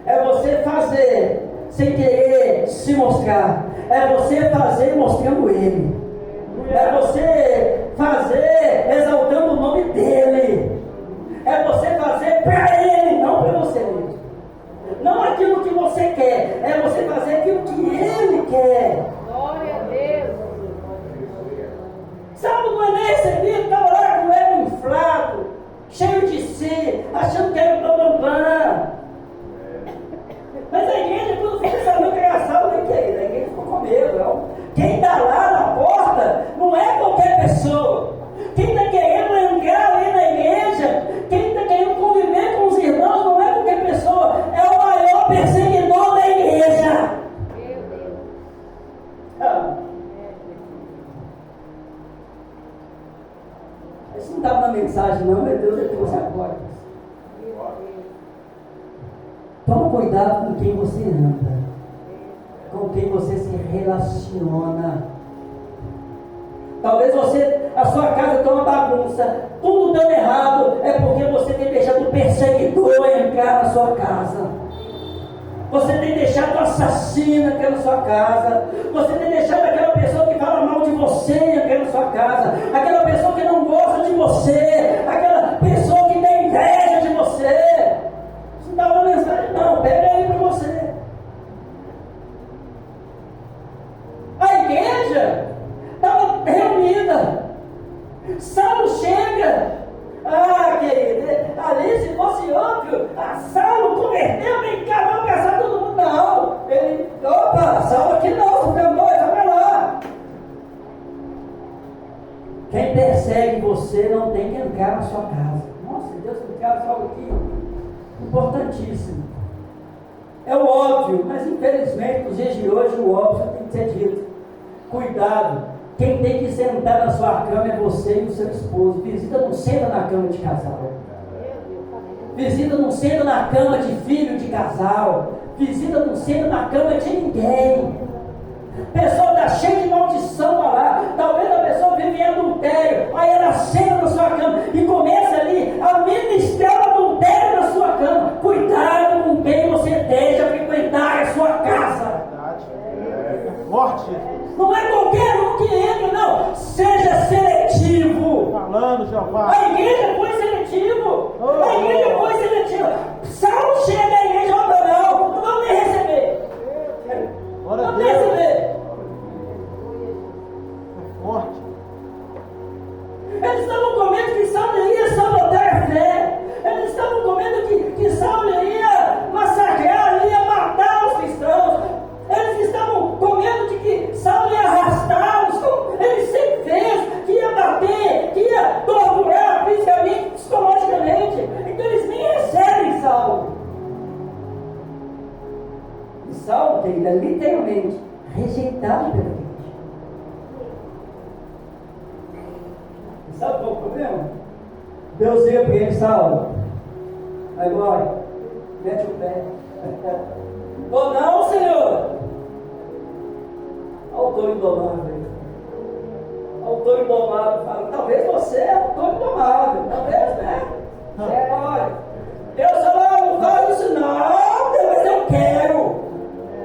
B: É você fazer sem querer se mostrar. É você fazer mostrando Ele. É você fazer exaltando o nome dEle. É você fazer para Ele, não para você mesmo. Não aquilo que você quer, é você fazer aquilo que Ele quer.
C: Glória a Deus.
B: Saulo não é nem recebido, estava lá com ele inflado, cheio de si, achando que era o bambambam. Mas a igreja, quando fica sabendo que era Saulo, nem quer, a igreja ficou com medo. Não. Quem está lá na porta não é qualquer pessoa. Quem está querendo entrar ali na igreja, quem está querendo conviver com os irmãos, não é qualquer pessoa, é o maior perseguidor da igreja.
C: Meu Deus.
B: Isso não estava na mensagem não, mas Deus trouxe agora. Toma cuidado com quem você anda, com quem você se relaciona. Talvez a sua casa está uma bagunça, tudo dando errado, é porque você tem deixado o perseguidor entrar na sua casa. Você tem deixado o assassino entrar na sua casa. Você tem deixado aquela pessoa que fala mal de você entrar na sua casa. Aquela pessoa que não gosta de você. Aquela pessoa que tem inveja de você. Isso não dá uma mensagem não, pega ele para você. A igreja estava reunida. Saulo chega. Querido, ali se fosse outro, Saulo converteu, vem cá, vamos caçar todo mundo. Não, ele, Saulo aqui não, fica noivo, vai lá. Quem persegue você não tem que entrar na sua casa. Nossa, Deus me algo aqui importantíssimo. É o óbvio, mas infelizmente nos dias de hoje o óbvio tem que ser dito. Cuidado. Quem tem que sentar na sua cama é você e o seu esposo. Visita não senta na cama de casal. Visita não senta na cama de filho de casal. Visita não senta na cama de ninguém. A pessoa está cheia de maldição lá. Talvez a pessoa vive em adultério. Aí ela senta na sua cama e começa ali a ministrar o adultério na sua cama. Cuidado com quem você deixa frequentar a sua casa.
D: Forte.
B: Não é qualquer um que entra, não. Seja seletivo.
D: Falando, Jeová.
B: A igreja foi seletivo. A igreja foi seletiva. Saulo chega à igreja e fala, não vamos nem receber. Vamos nem receber.
D: Forte.
B: Eles estavam com medo que Saulo iria sabotar a fé. Eles estavam com medo que Saulo iria massacrar, iria matar os cristãos. Eles estavam com medo de que Saulo ia arrastá-los. Ele sempre fez que ia bater, que ia torturar. crente. Então eles nem recebem Saulo. E Saulo, querida, literalmente rejeitado pela igreja. E sabe qual é o problema? Deus veio para ele: Saulo, vai glória, mete o pé. Ou não, Senhor? Autor indomável. Autor indomável fala: talvez você é autor indomável. Talvez, né? Olha, Deus fala: não fala isso não, Deus, eu quero.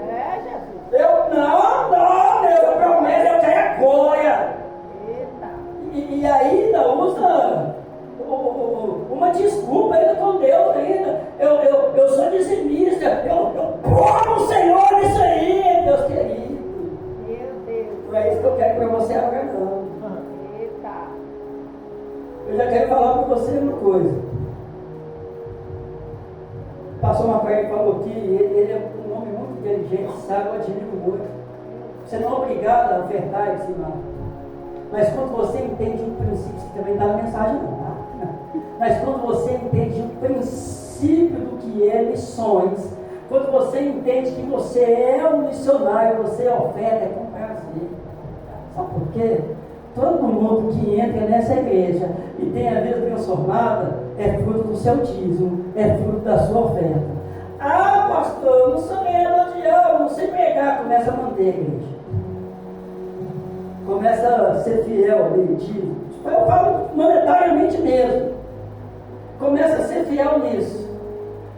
C: É, Jesus.
B: Eu não, Deus, eu prometo, eu quero a glória.
C: Eita.
B: E ainda usa uma desculpa ainda com Deus ainda. Eu sou dizimista, eu como o Senhor nisso aí, Deus querido.
C: Meu Deus.
B: Não é isso que eu quero para você agora não.
C: Eita.
B: Eu já quero falar para você uma coisa. Pastor Macaé falou que ele é um homem muito inteligente, sabe, eu admiro muito. Você não é obrigado a ofertar esse mal. Mas quando você entende um princípio, você também dá a mensagem não, tá? Mas quando você entende o princípio do que é missões, quando você entende que você é um missionário, você oferta, é com prazer. Sabe por quê? Todo mundo que entra nessa igreja e tem a vida transformada é fruto do seu dízimo, é fruto da sua oferta. Ah, pastor, eu não sou ganhador de alma, não sei pregar. Começa a manter a igreja. Começa a ser fiel, mentido. Eu falo monetariamente mesmo. Começa a ser fiel nisso.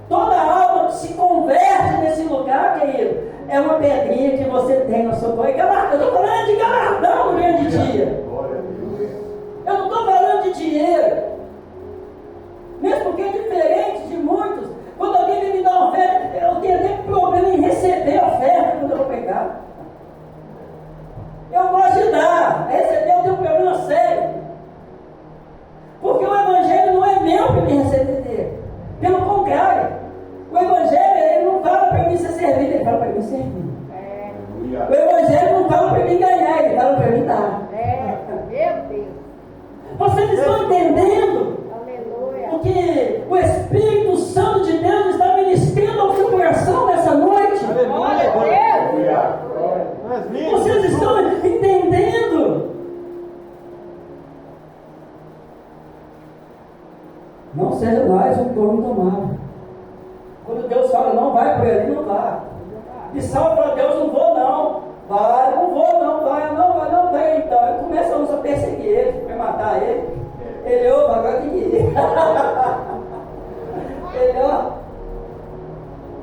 B: Toda alma que se converte nesse lugar, querido, é uma pedrinha que você tem na sua corrida. Eu estou falando de galardão no grande dia. Eu não estou falando de dinheiro. Mesmo porque é diferente de muitos. Quando alguém me dá uma oferta, eu tenho até problema em receber a oferta quando eu vou pegar. Eu gosto de dar, receber eu tenho um problema sério. Porque o Evangelho não é meu para me receber dele. Pelo contrário, o Evangelho ele não fala para mim ser servido, ele fala para mim servir.
C: É.
B: O Evangelho não fala para mim ganhar, ele fala para mim dar.
C: É. Meu Deus.
B: Vocês estão entendendo
C: Aleluia.
B: o que o Espírito Santo de Deus está ministrando ao seu coração nessa noite?
C: Glória a Deus.
B: Vocês estão entendendo? Não seja mais um touro domado. Quando Deus fala, não vai por ali, não vá. E salva para Deus, não vou não. Vai, não vou não, vai, não vai, não vai. Então, começamos a perseguir ele, para matar ele. Ele, opa, agora tem que ir. Ele, ó,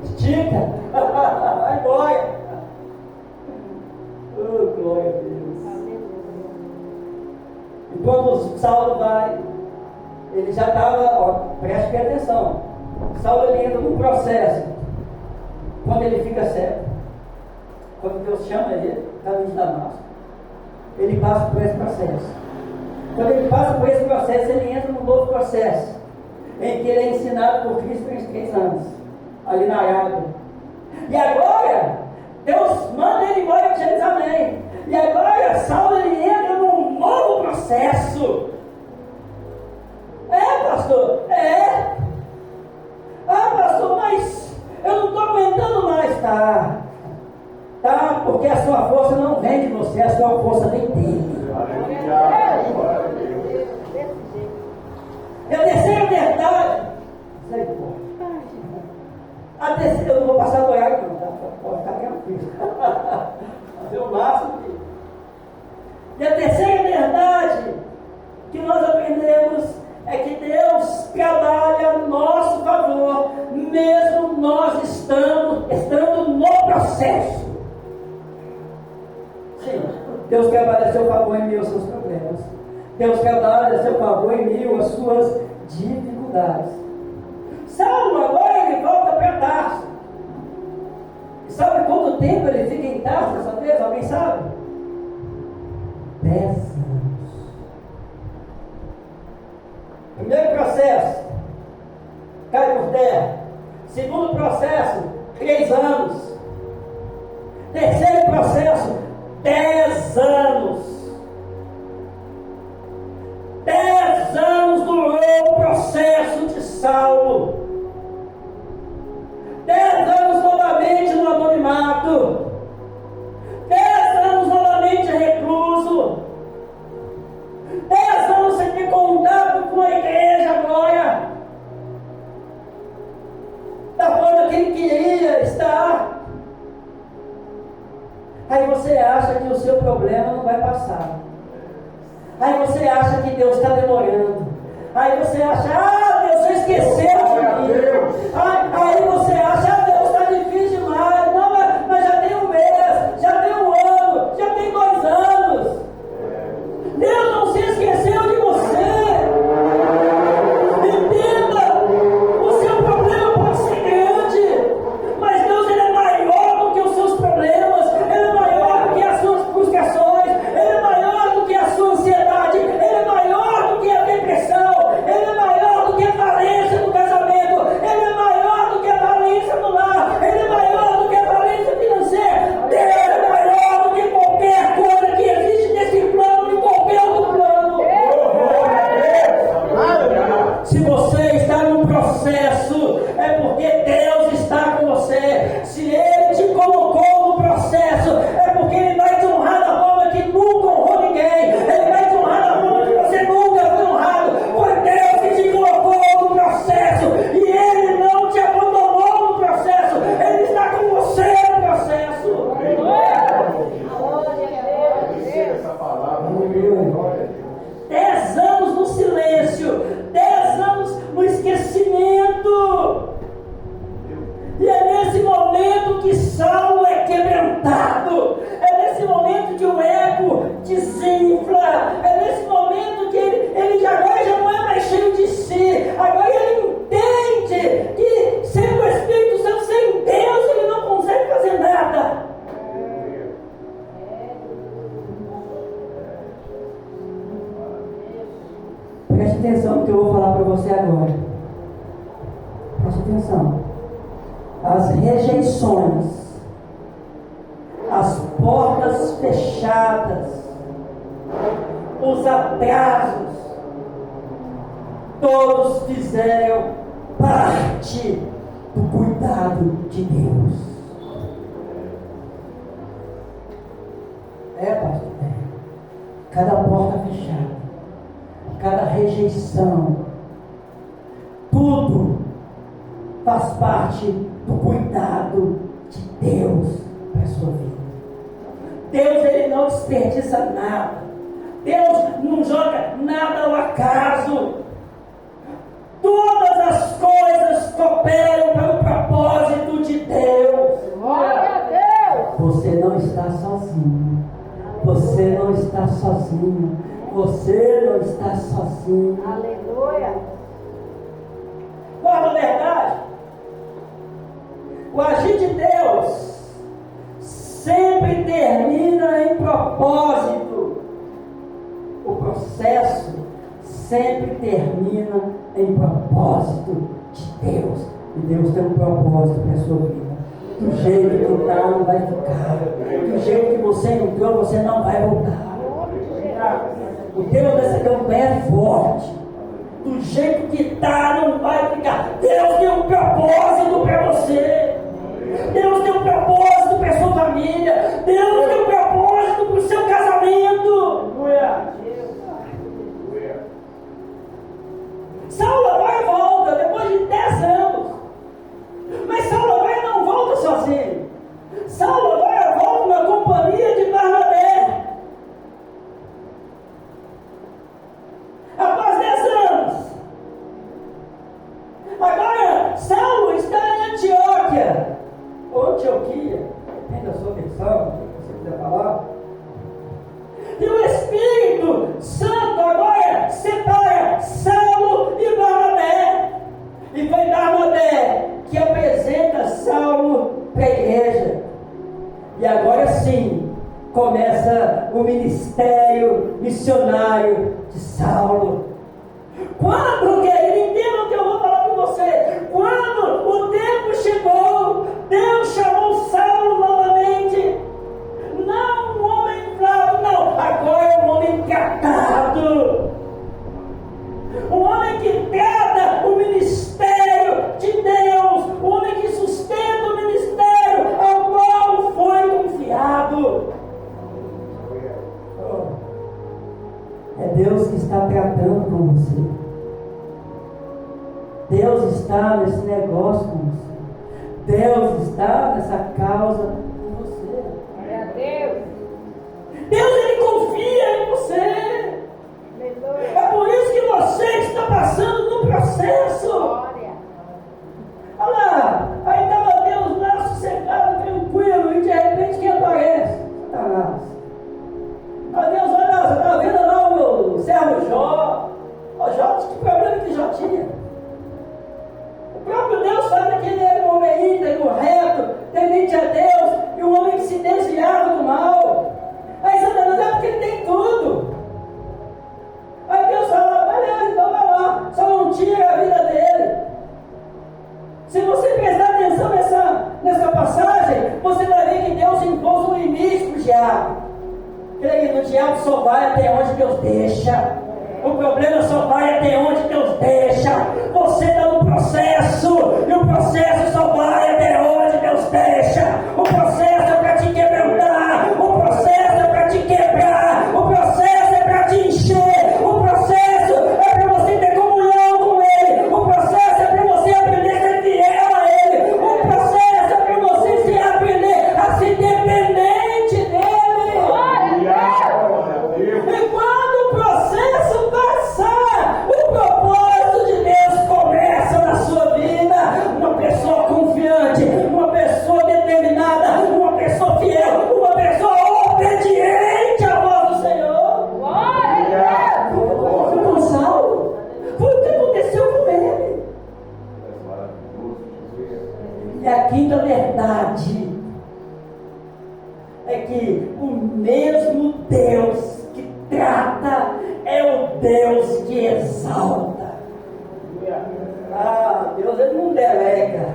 B: estica. Vai embora. Oh, glória a Deus. E quando Saulo vai, ele já estava, preste atenção. Saulo ele entra num processo. Quando ele fica cego, quando Deus chama ele, caminho de Damasco, ele passa por esse processo. Quando ele passa por esse processo, ele entra num novo processo, em que ele é ensinado por Cristo por 3 anos, ali na Arábia. E agora, Deus manda ele embora de Jerusalém. E agora, Saulo ele entra num novo processo. É, pastor? É. Ah, pastor, mas eu não estou aguentando mais. Tá, porque a sua força não vem de você, a sua força vem dele. E a terceira verdade, a terceira, eu não vou passar do horário não, tá? Pode ficar tranquilo. Fazer o máximo aqui. E a terceira verdade que nós aprendemos é que Deus trabalha a nosso favor, mesmo nós estando no processo. Sim, Deus trabalha a seu favor em meio aos seus problemas. Deus trabalha a seu favor em meio às suas dificuldades. Saulo agora ele volta para Tarso. E sabe quanto tempo ele fica em Tarso dessa vez? Alguém sabe? 10 anos. Primeiro processo, cai por terra. Segundo processo, 3 anos. Terceiro processo, 10 anos. 10 anos durou o processo de Saulo. Aí você acha que o seu problema não vai passar. Aí você acha que Deus está demorando. Aí você acha, Deus já esqueceu de mim. Aí você acha, Deus está difícil demais. Não, mas já tem um mês, já tem um ano, já tem 2 anos. Deus não se esqueceu de você. Entenda, o seu problema pode ser grande, mas Deus ele é maior do que os seus problemas, Ele é maior do que as suas frustrações, Ele é maior do que a sua ansiedade, Ele é maior do que a depressão, Ele é maior do que a falência do casamento, Ele é maior do que a falência do lar, Ele é maior do que a falência financeira. Deus é maior do que qualquer coisa que existe nesse plano e qualquer outro plano. Se você está num processo, é porque Deus está com você. Se Ele te colocou no processo, é porque Ele vai te honrar da forma que nunca honrou ninguém. Ele vai te honrar da forma que você nunca foi honrado. Foi Deus que te colocou no processo e Ele não te abandonou no processo. Ele está com você no processo.
A: Essa palavra,
B: 10 anos no silêncio, 10 anos no esquecimento. E é nesse momento que Saulo é quebrantado. É nesse momento que o ego desinfla. É nesse momento que ele agora já não é mais cheio de si. Agora ele entende que sem o Espírito Santo, sem Deus, ele não consegue fazer nada. Preste atenção no que eu vou falar para você agora. Preste atenção. As rejeições, as portas fechadas, os atrasos, todos fizeram parte do cuidado de Deus. Pastor. Cada porta fechada, cada rejeição, tudo faz parte do cuidado de Deus para a sua vida. Deus ele não desperdiça nada. Deus não joga nada ao acaso. Todas as coisas cooperam para o propósito de Deus.
C: Glória a Deus.
B: Você não está sozinho. Você não está sozinho. Você não está sozinho.
C: Aleluia.
B: Qual a verdade? O agir de Deus sempre termina em propósito. O processo sempre termina em propósito de Deus. E Deus tem um propósito para a sua vida. Do jeito que está, não vai ficar. Do jeito que você entrou, você não vai voltar. O Deus dessa campanha é forte. Do jeito que está, não vai ficar. Deus tem um propósito para você. Deus tem um propósito para a sua família. Deus tem um propósito para o seu casamento. Saulo agora volta depois de 10 anos. Mas Saulo agora não volta sozinho. Saulo agora volta na companhia de Barnabé. Após 10 anos. Agora Saulo está em Antioquia. Ou Antioquia, depende da sua versão, se você quiser falar. E o Espírito Santo agora separa Saulo e Barnabé. E foi Barnabé que apresenta Saulo para a igreja. E agora sim começa o ministério missionário de Saulo. Quando, querido, entenda o que eu vou falar com você. Quando o tempo chegou, Deus chamou Saulo novamente. Não um homem fraco, não. Agora é um homem tratado. Um homem que trata o ministério de Deus. Um homem que sustenta o ministério ao qual foi confiado. É Deus que está tratando com você. Deus está nesse negócio com você. Deus está nessa causa com você.
C: Glória a Deus.
B: Deus, Ele confia em você. É por isso que você está passando no processo. Olha lá, aí estava Deus lá sossegado, tranquilo, e de repente quem aparece? Satanás. Aí Deus, olha lá, você está vendo lá o servo Jó? Ó, Jó, que problema que Jó tinha? O próprio Deus sabe que ele era um homem íntegro, reto, temente a Deus, e um homem que se desviava do mal. Aí Satanás é porque ele tem tudo. Aí Deus fala, beleza, então vai lá, só não tira a vida dele. Se você prestar atenção nessa passagem, você vai ver que Deus impôs um limite para o diabo. Querido, o diabo só vai até onde Deus deixa. O problema só vai até onde Deus deixa. Você está no processo, e o processo só vai até onde Deus deixa. O processo é para te quebrantar, o processo é para te quebrar, o processo é para te encher, o processo é para você ter comunhão com Ele, o processo é para você aprender a ser fiel a Ele, o processo é para você se aprender a ser dependente dEle. E quando o processo passar, o propósito de Deus começa na sua vida. Uma pessoa confiante, uma pessoa determinada, uma pessoa fiel, uma pessoa obediente à voz do Senhor. Foi com Saulo, foi o que aconteceu com ele. E a quinta verdade é que o mesmo Deus que trata é o Deus que exalta. Deus, Ele não delega.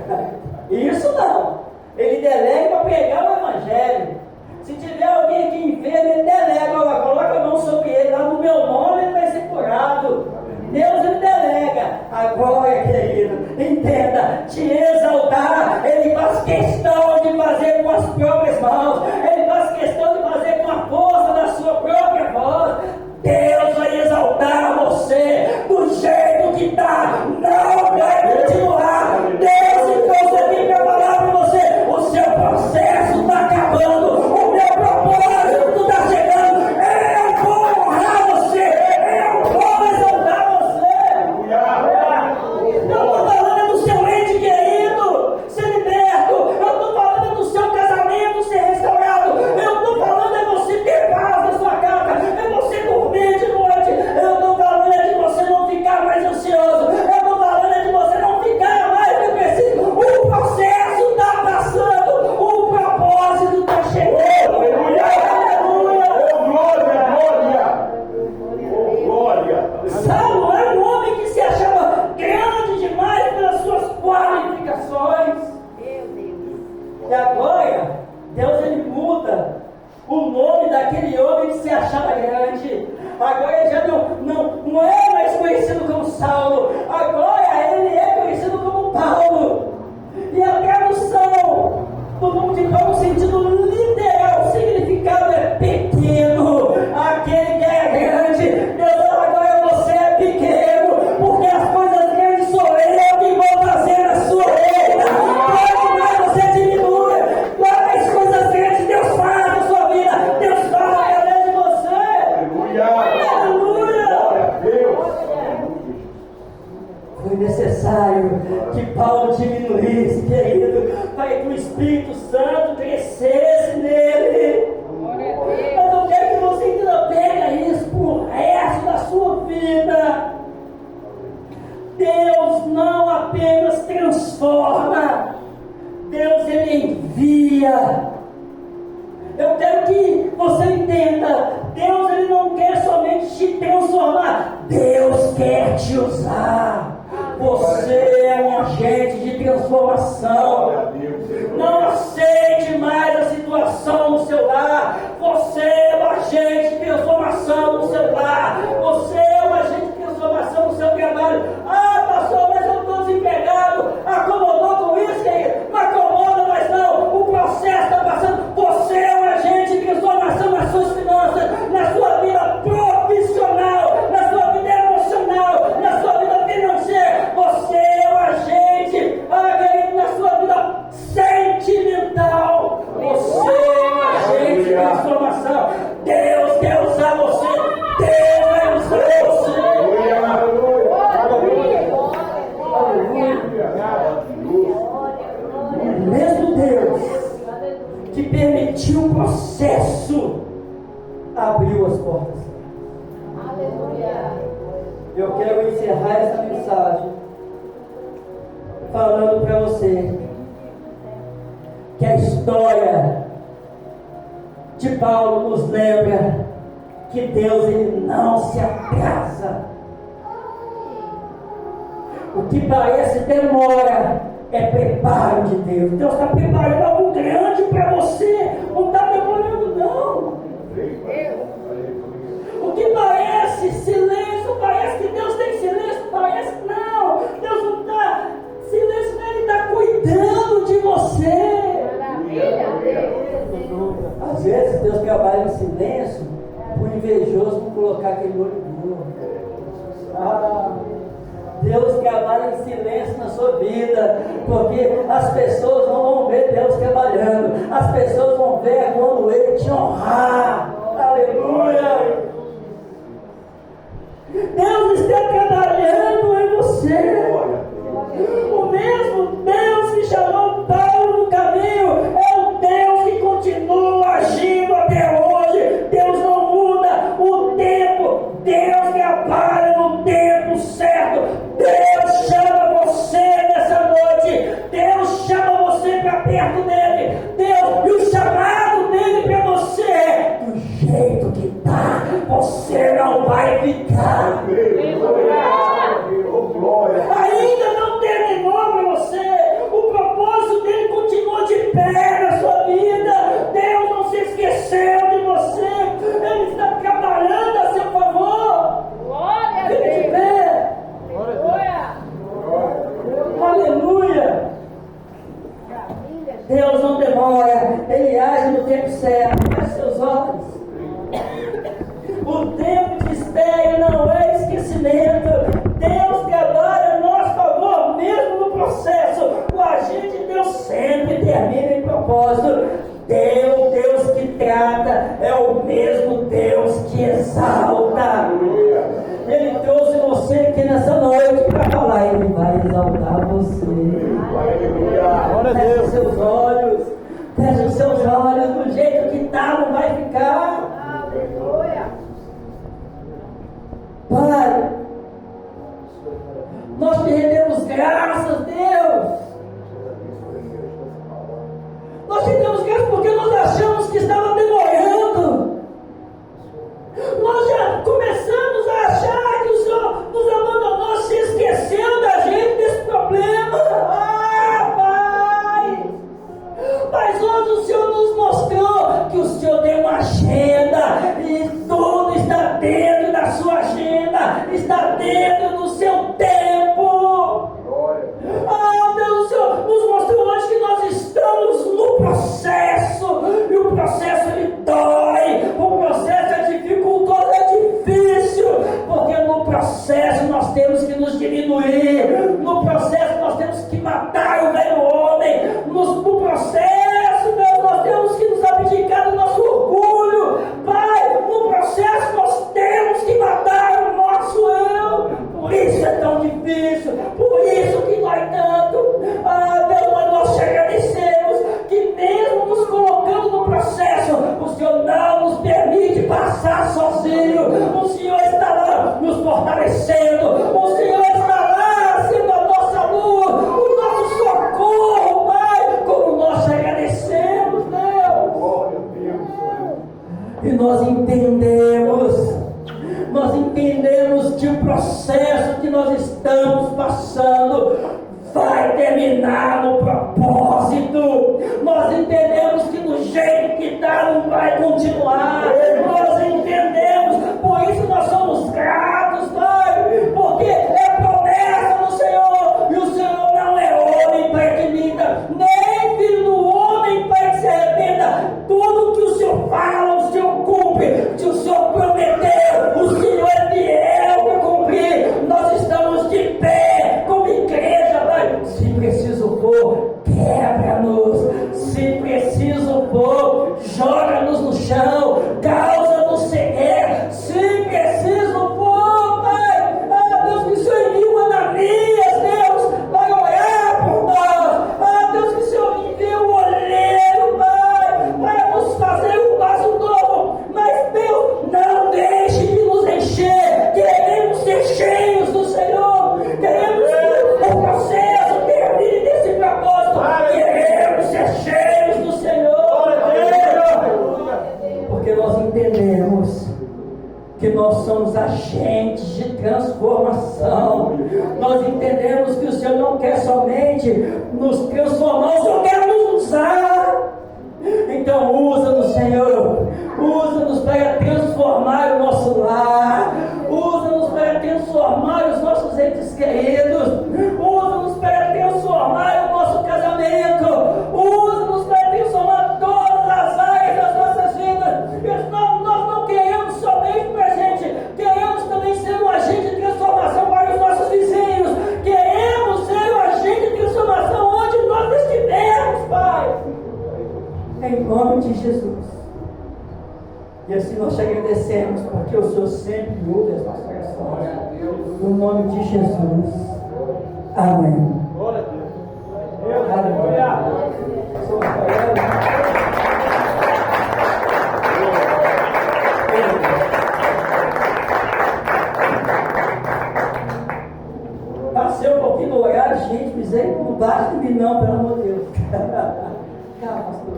B: Isso não. Ele delega para pregar o Evangelho. Se tiver alguém aqui enfermo, Ele delega. Olha, coloca a mão sobre ele, lá no meu nome ele vai ser curado. Deus, Ele delega. Agora, querido, entenda, te exaltar, Ele faz questão de fazer com as próprias mãos, Ele faz questão de fazer com a força da sua própria voz. Deus vai exaltar você do jeito que está, não vai continuar. Deus trouxe aqui para falar para você: o seu processo está acabando, o meu propósito está chegando. Eu vou honrar você, eu vou exaltar você. Eu estou falando do seu ente querido ser liberto, eu estou falando do seu casamento ser restaurado, eu estou falando de você ter paz na sua casa, é você dormir de noite, eu estou falando de você não ficar mais ansioso, eu estou falando de você não ficar mais depressivo. O processo está passando, o propósito está chegando. Saulo era um homem que se achava grande demais pelas suas qualificações. E agora, Deus ele muda o nome daquele homem que se achava grande. Agora ele já não é mais conhecido como Saulo. Agora ele é conhecido como Paulo. E a tradução do nome de Paulo, no sentido literal, o significado é pequeno. Aquele que é grande. Deus fala, agora você é pequeno, porque as coisas grandes sou eu que vou fazer na sua vida. Quanto mais você diminui, quanto mais coisas grandes Deus faz na sua vida, Deus faz através de você. Aleluia! Foi necessário que Paulo diminuísse, querido, para que o Espírito Santo crescesse nele. Mas eu quero que você ainda pega isso pro resto da sua vida. Deus não apenas transforma, Deus ele envia. Eu quero que você entenda, Deus ele não quer somente te transformar, Deus quer te usar. Você é um agente de transformação. Não aceite mais a situação no seu lar. Você é um agente de transformação no seu lar. Você é um agente de transformação no seu trabalho. Pastor, mas eu estou desempregado. Acomodou com isso, querido? Não acomoda mais não. O processo está passando. Você é um agente de transformação nas suas finanças, na sua vida profissional, na sua vida emocional, na sua vida financeira. Você é um agente, querido, na sua vida sentimental. Você é um O mesmo Deus que permitiu o processo abriu as portas. Eu quero encerrar essa mensagem falando para você que a história de Paulo nos lembra que Deus, ele não se atrasa. O que parece demora é preparo de Deus. Deus está preparando algo grande para você. Não está demorando, não. O que parece silêncio, parece que Deus tem silêncio, parece que não. Deus não está silêncio, Ele está cuidando de você. Às vezes Deus trabalha em silêncio para o invejoso não colocar aquele olho duro. Deus trabalha em silêncio na sua vida, porque as pessoas não vão ver Deus trabalhando, as pessoas vão ver quando Ele te honrar. Aleluia! Deus está trabalhando em você. O mesmo Deus que chamou Paulo no caminho é o Deus que continua agindo até hoje. Deus não muda o tempo, Deus trabalha no tempo certo. Deus chama você nessa noite, Deus chama você para perto dele. Deus, e o chamado dele para você é do jeito que está, você não vai ficar. Ainda não terminou para você, o propósito dele continua de pé na sua vida. Deus não se esqueceu de você, Ele está trabalhando a seu favor. Fique de pé. Aleluia. Deus não demora, Ele age no tempo certo. Feche seus olhos. O tempo de espera não é esquecimento. Deus trabalha a nosso favor, mesmo no processo. O agir de Deus sempre termina em propósito. Deus que trata é o mesmo Deus que exalta. Ele trouxe você aqui nessa noite para falar, Ele vai exaltar você. Feche os seus olhos, feche os seus olhos, do jeito que está, não vai ficar. Pai, nós te rendemos graças, Deus. Nós te rendemos graças porque nós achamos que estava demorando. Nós já começamos a achar que o Senhor nos abandonou, se esqueceu da gente desse problema. Pai! Mas hoje o Senhor nos mostrou que o Senhor tem uma agenda e tudo está dentro da sua agenda, está dentro do seu tempo. Deus, o Senhor nos mostrou hoje que nós estamos no processo, e o processo ele dói, o processo é dificultoso, é difícil, porque no processo nós temos que nos diminuir, no processo nós temos que matar o velho homem, no processo, Deus, nós temos que nos abdicar do nosso orgulho. Pai, no processo nós temos que matar o nosso eu. Por isso é tão difícil, por isso que dói tanto. Deus, mas nós te agradecemos que mesmo nos colocando no processo, o Senhor não nos permite passar sozinho. O Senhor está lá nos fortalecendo, o Senhor está lá sendo a nossa luz, o nosso socorro, Pai. Como nós te agradecemos, Deus. E nós entendemos que o processo que nós estamos passando vai terminar no propósito. Nós entendemos que do jeito que está não vai continuar. Nós entendemos, por isso nós somos gratos, Pai, porque é promessa do Senhor, e o Senhor não é homem para que minta, nem filho do homem para que se arrependa. Tudo que o Senhor fala, o Senhor cumpre. Se o Senhor prometeu, o Senhor é fiel para cumprir. Nós estamos de pé como igreja, Pai. Se preciso for, quebra-nos. Se preciso for, joga-nos no chão. transformação. Nós entendemos que o Senhor não quer somente nos transformar, o Senhor quer nos usar. Então usa-nos, Senhor, usa-nos para transformar o nosso lar, usa-nos para transformar os nossos entes queridos, usa-nos para transformar o nosso casamento, usa-nos para transformar todas as áreas das nossas vidas. Nós não queremos somente para a gente, queremos também ser um agente de transformação para os nossos vizinhos, queremos ser um agente de transformação onde nós estivermos, Pai. Em nome de Jesus. E assim nós te agradecemos, porque o Senhor sempre muda as nossas orações. No nome de Jesus. Amém.
D: Glória a Deus.
B: Aleluia. Passei um pouquinho no horário, gente, misericórdia, não bate de mim não, pelo amor de Deus. Calma, pastor.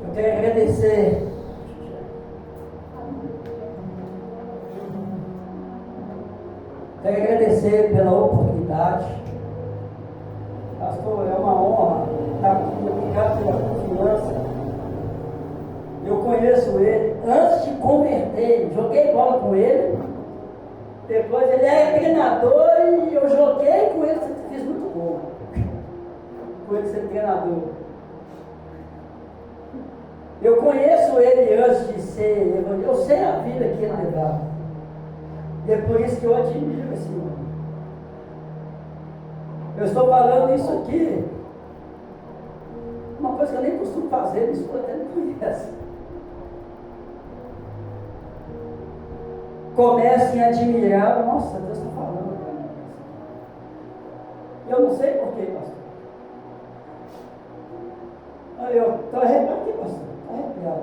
B: Eu quero agradecer. Quero agradecer pela oportunidade. Pastor, é uma honra estar aqui. Obrigado pela confiança. Eu conheço ele. Antes de converter, joguei bola com ele. Depois ele era treinador e eu joguei com ele. Fiz muito gol. Com ele ser treinador. Eu conheço ele antes de ser evangelista. Eu sei a vida que ele levava. E é por isso que eu admiro esse homem. Eu estou falando isso aqui. Uma coisa que eu nem costumo fazer, isso até me conhece. Comecem a admirar. Nossa, Deus está falando. Eu não sei porquê, pastor. Eu estou arrepiado aqui, pastor. Estou arrepiado.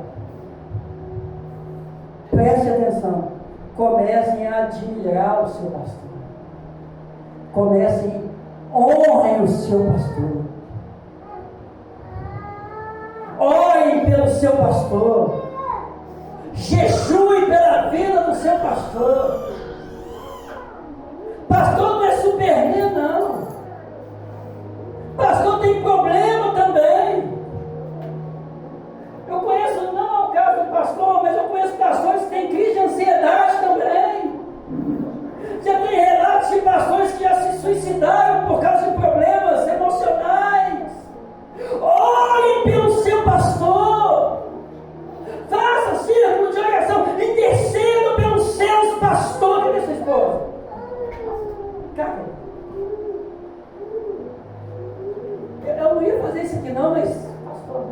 B: Preste atenção. Comecem a admirar o seu pastor. Comecem, honrem o seu pastor. Orem pelo seu pastor. Jejue pela vida do seu pastor. Pastor não é Superman, não. Pastor tem problema também. Eu conheço, não é o caso do pastor, mas eu conheço pastores que têm crise de ansiedade também. Já tem relatos de pastores que já se suicidaram por causa de problemas emocionais. Olhem pelo seu pastor. Faça círculo de oração. Interceda pelos seus pastores e sua esposa. Cara, eu não ia fazer isso aqui não, mas pastor,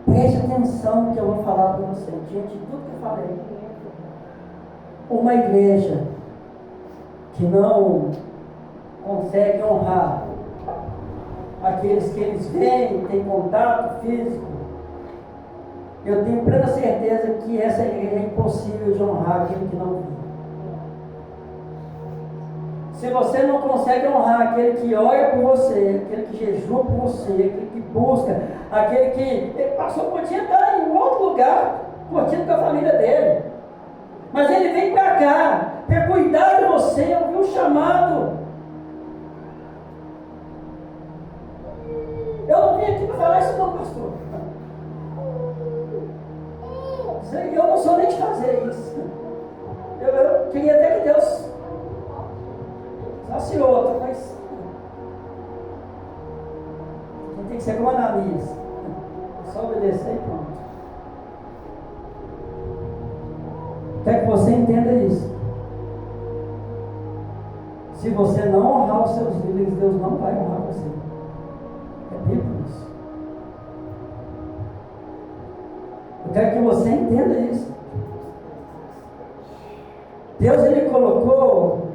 B: preste atenção no que eu vou falar para você, diante de tudo que eu falei. Uma igreja que não consegue honrar aqueles que eles veem, têm contato físico, eu tenho plena certeza que essa igreja é impossível de honrar aquele que não vive. Se você não consegue honrar aquele que ora por você, aquele que jejua por você, aquele que busca, aquele que ele passou, podia estar em outro lugar, curtindo com a família dele, mas ele vem para cá para cuidar de você, ouvir o chamado. Eu não vim aqui para falar isso não, pastor. Eu não sou nem de fazer isso. Eu queria até que Deus usasse outro, mas a gente tem que ser como Ananias. É só obedecer e pronto. Quero que você entenda isso. Se você não honrar os seus líderes, Deus não vai honrar você. É bíblico isso. Eu quero que você entenda isso. Deus, Ele colocou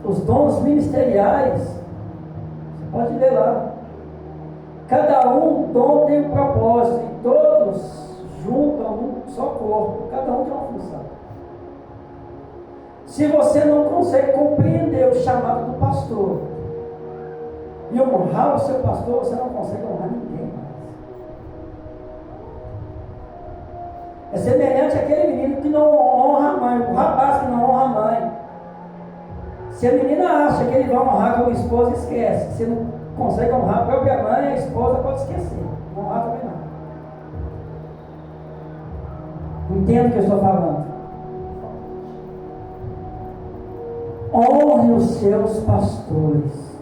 B: os dons ministeriais. Você pode ler lá. Cada dom tem um propósito e todos juntam um só corpo. Cada um tem uma função. Se você não consegue compreender o chamado do pastor e honrar o seu pastor, você não consegue honrar ninguém mais. É semelhante àquele menino que não honra a mãe, o rapaz que não honra a mãe. Se a menina acha que ele vai honrar como esposa, esquece. Se não consegue honrar a própria mãe, a esposa pode esquecer. Não honrar também não. Entendo o que eu estou falando. Honre os seus pastores.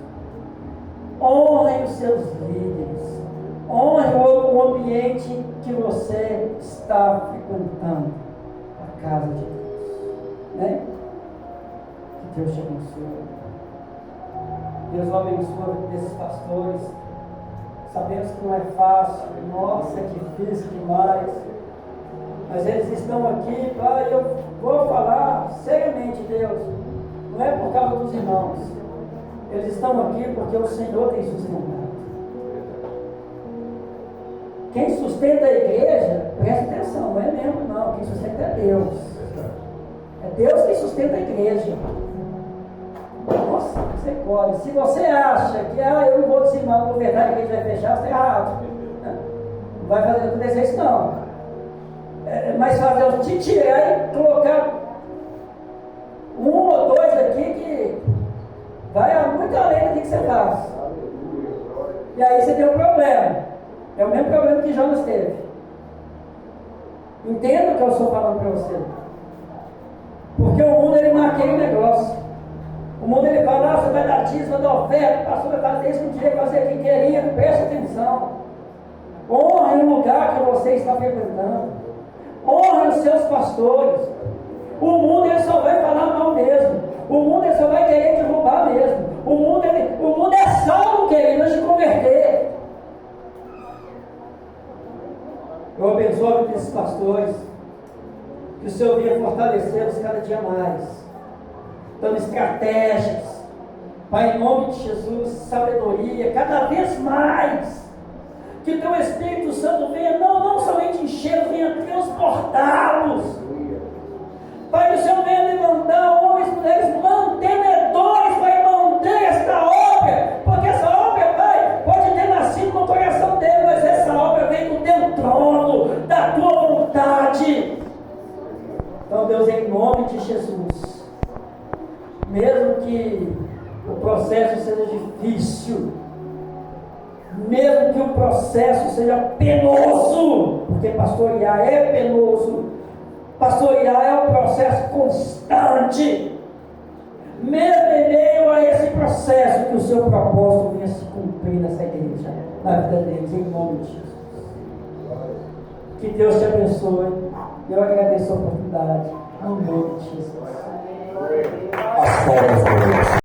B: Honre os seus líderes. Honre o ambiente que você está frequentando. A casa de Deus. Né? Que Deus te abençoe. Deus abençoe esses pastores. Sabemos que não é fácil. Nossa, é difícil demais. Mas eles estão aqui, Pai, eu vou falar seriamente, Deus. Não é por causa dos irmãos. Eles estão aqui porque o Senhor tem sustentado. Quem sustenta a igreja, presta atenção, não é membro não. Quem sustenta é Deus. É Deus quem sustenta a igreja. Nossa, misericórdia. Se você acha que eu não vou dizimar, não vou verdade, a igreja vai fechar, você está errado. Não vai fazer acontecer isso não. É mais fácil eu te tirar e colocar um ou dois aqui que vai muito além do que você faz. E aí você tem um problema. É o mesmo problema que Jonas teve. Entenda o que eu estou falando para você. Porque o mundo ele marqueia o negócio. O mundo ele fala, você vai dar dízimo, vai dar oferta, o pastor vai fazer isso, não tinha que fazer quem queria, preste atenção. Honre o lugar que você está frequentando. Honre os seus pastores. O mundo ele só vai falar mal mesmo. O mundo ele só vai querer derrubar mesmo. O mundo é salvo, querido, antes de converter. Eu abençoo esses pastores. Que o Senhor venha fortalecê-los cada dia mais. Dando estratégias. Pai, em nome de Jesus, sabedoria, cada vez mais. Que o teu Espírito Santo venha, não somente encher, venha transportá-los. Pai, que o Senhor venha levantar homens e mulheres mantenedores para manter esta obra, porque essa obra, Pai, pode ter nascido no coração dele, mas essa obra vem do teu trono, da tua vontade. Então, Deus, em nome de Jesus, mesmo que o processo seja difícil, mesmo que o processo seja penoso, porque pastorear é penoso, pastorear é um processo constante, mesmo em meio a esse processo, que o seu propósito venha se cumprir nessa igreja, na vida deles, em nome de Jesus. Que Deus te abençoe, eu agradeço a oportunidade, em nome de Jesus.
A: As palmas para Deus.